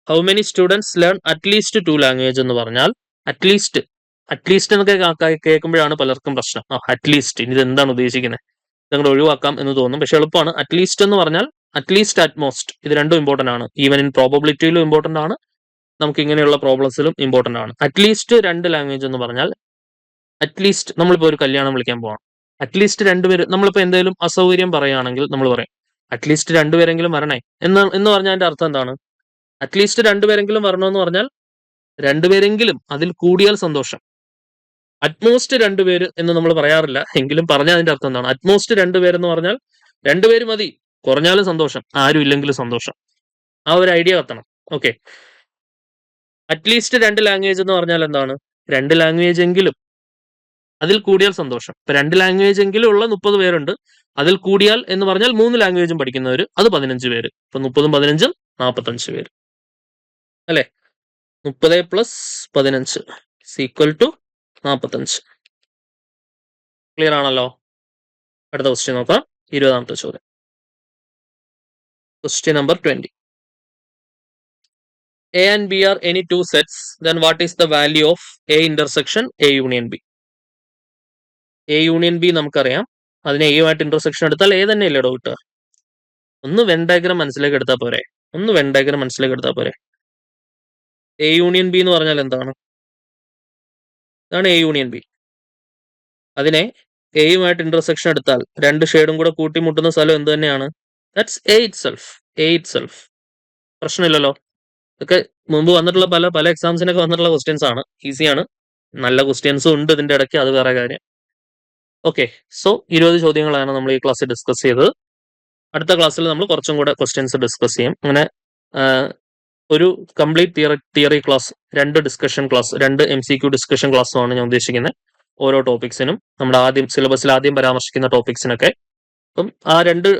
How many students learn at least 2 language എന്ന് പറഞ്ഞാൽ അറ്റ്ലീസ്റ്റ് എന്നൊക്കെ കേൾക്കുമ്പോഴാണ് പലർക്കും പ്രശ്നം. അറ്റ്ലീസ്റ്റ് ഇത് എന്താണ് ഉദ്ദേശിക്കുന്നത്, നിങ്ങൾ ഒഴിവാക്കാം എന്ന് തോന്നും, പക്ഷെ എളുപ്പമാണ്. അറ്റ്ലീസ്റ്റ് എന്ന് പറഞ്ഞാൽ അറ്റ്ലീസ്റ്റ്, അറ്റ്മോസ്റ്റ്, ഇത് രണ്ടും ഇമ്പോർട്ടന്റ് ആണ്. ഈവൻ ഇൻ പ്രോബബിലിറ്റിയിലും ഇമ്പോർട്ടന്റ് ആണ്, നമുക്ക് ഇങ്ങനെയുള്ള പ്രോബ്ലംസിലും ഇമ്പോർട്ടന്റ് ആണ്. അറ്റ്ലീസ്റ്റ് 2 ലാംഗ്വേജ് എന്ന് പറഞ്ഞാൽ അറ്റ്ലീസ്റ്റ് നമ്മളിപ്പോൾ ഒരു കല്യാണം വിളിക്കാൻ പോവാം, അറ്റ്ലീസ്റ്റ് 2 പേര്, നമ്മളിപ്പോൾ എന്തെങ്കിലും അസൗകര്യം പറയുകയാണെങ്കിൽ നമ്മൾ പറയും അറ്റ്ലീസ്റ്റ് 2 പേരെങ്കിലും വരണേ എന്ന് പറഞ്ഞാൽ അതിന്റെ അർത്ഥം എന്താണ്? അറ്റ്ലീസ്റ്റ് 2 പേരെങ്കിലും വരണമെന്ന് പറഞ്ഞാൽ 2 പേരെങ്കിലും, അതിൽ കൂടിയാൽ സന്തോഷം. അറ്റ്മോസ്റ്റ് 2 പേര് എന്ന് നമ്മൾ പറയാറില്ല, എങ്കിലും പറഞ്ഞാൽ അതിന്റെ അർത്ഥം എന്താണ്? അറ്റ്മോസ്റ്റ് 2 പേരെന്ന് പറഞ്ഞാൽ 2 പേര് മതി, കുറഞ്ഞാലും സന്തോഷം, ആരും ഇല്ലെങ്കിലും സന്തോഷം. ആ ഒരു ഐഡിയ കത്തണം. ഓക്കെ, അറ്റ്ലീസ്റ്റ് 2 ലാംഗ്വേജ് എന്ന് പറഞ്ഞാൽ എന്താണ്? 2 ലാംഗ്വേജ് എങ്കിലും, അതിൽ കൂടിയാൽ സന്തോഷം. ഇപ്പൊ 2 ലാംഗ്വേജ് എങ്കിലും ഉള്ള 30 പേരുണ്ട്, അതിൽ കൂടിയാൽ എന്ന് പറഞ്ഞാൽ 3 ലാംഗ്വേജും പഠിക്കുന്നവർ, അത് 15 പേര്. ഇപ്പൊ 30ഉം 15ഉം 45 പേര് അല്ലെ? 30 + 15 ഈക്വൽ ടു 45. ക്ലിയർ ആണല്ലോ? അടുത്ത ക്വസ്റ്റ്യൻ നോക്കാം, 20ാമത്തെ ചോദ്യം. Question number 20. A and B are any two sets, then what is the value of A intersection A union B? A union B നമുക്കറിയാം, അതിനെ എയുമായിട്ട് ഇന്റർസെക്ഷൻ എടുത്താൽ A തന്നെയല്ലേ ഇടോ കിട്ടുക? ഒന്ന് വെൻ ഡയഗ്രം മനസ്സിലേക്ക് എടുത്താൽ പോരെ, A യൂണിയൻ ബി എന്ന് പറഞ്ഞാൽ എന്താണ്? ഇതാണ് A യൂണിയൻ ബി. അതിനെ എയുമായിട്ട് ഇന്റർസെക്ഷൻ എടുത്താൽ 2 ഷെയ്ഡും കൂടെ കൂട്ടിമുട്ടുന്ന സ്ഥലം എന്ത് തന്നെയാണ്? That's A itself. പ്രശ്നമില്ലല്ലോ. ഇതൊക്കെ മുമ്പ് വന്നിട്ടുള്ള പല എക്സാംസിനൊക്കെ വന്നിട്ടുള്ള ക്വസ്റ്റ്യൻസ് ആണ്, ഈസിയാണ്. നല്ല ക്വസ്റ്റ്യൻസും ഉണ്ട് ഇതിന്റെ ഇടയ്ക്ക്, അത് വേറെ കാര്യം. ഓക്കെ, സോ 20 ചോദ്യങ്ങളാണ് നമ്മൾ ഈ ക്ലാസ്സിൽ ഡിസ്കസ് ചെയ്തത്. അടുത്ത ക്ലാസ്സിൽ നമ്മൾ കുറച്ചും കൂടെ ക്വസ്റ്റ്യൻസ് ഡിസ്കസ് ചെയ്യും. അങ്ങനെ ഒരു complete theory class, 2 discussion class, 2 MCQ discussion ക്ലാസ്സുമാണ് ഞാൻ ഉദ്ദേശിക്കുന്നത് ഓരോ ടോപ്പിക്സിനും, നമ്മുടെ സിലബസിൽ ആദ്യം പരാമർശിക്കുന്ന ടോപ്പിക്സിനൊക്കെ. അപ്പം ആ 2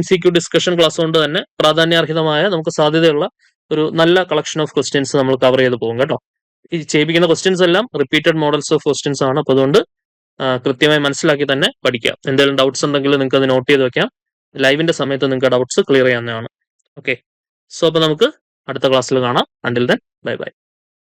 MCQ ഡിസ്കഷൻ ക്ലാസ് കൊണ്ട് തന്നെ പ്രാധാന്യാർഹിതമായ, നമുക്ക് സാധ്യതയുള്ള ഒരു നല്ല കളക്ഷൻ ഓഫ് ക്വസ്റ്റ്യൻസ് നമ്മൾ കവർ ചെയ്ത് പോകും കേട്ടോ. ഈ ചെയ്യിപ്പിക്കുന്ന ക്വസ്റ്റ്യൻസ് എല്ലാം റിപ്പീറ്റഡ് മോഡൽസ് ഓഫ് ക്വസ്റ്റ്യൻസ് ആണ്. അപ്പോൾ അതുകൊണ്ട് കൃത്യമായി മനസ്സിലാക്കി തന്നെ പഠിക്കുക. എന്തെങ്കിലും ഡൗട്ട്സ് ഉണ്ടെങ്കിൽ നിങ്ങൾക്ക് അത് നോട്ട് ചെയ്ത് വെക്കാം, ലൈവിന്റെ സമയത്ത് നിങ്ങൾക്ക് ഡൗട്ട്സ് ക്ലിയർ ചെയ്യാവുന്നതാണ്. ഓക്കെ, സോ അപ്പോൾ നമുക്ക് അടുത്ത ക്ലാസ്സിൽ കാണാം. Until then bye bye.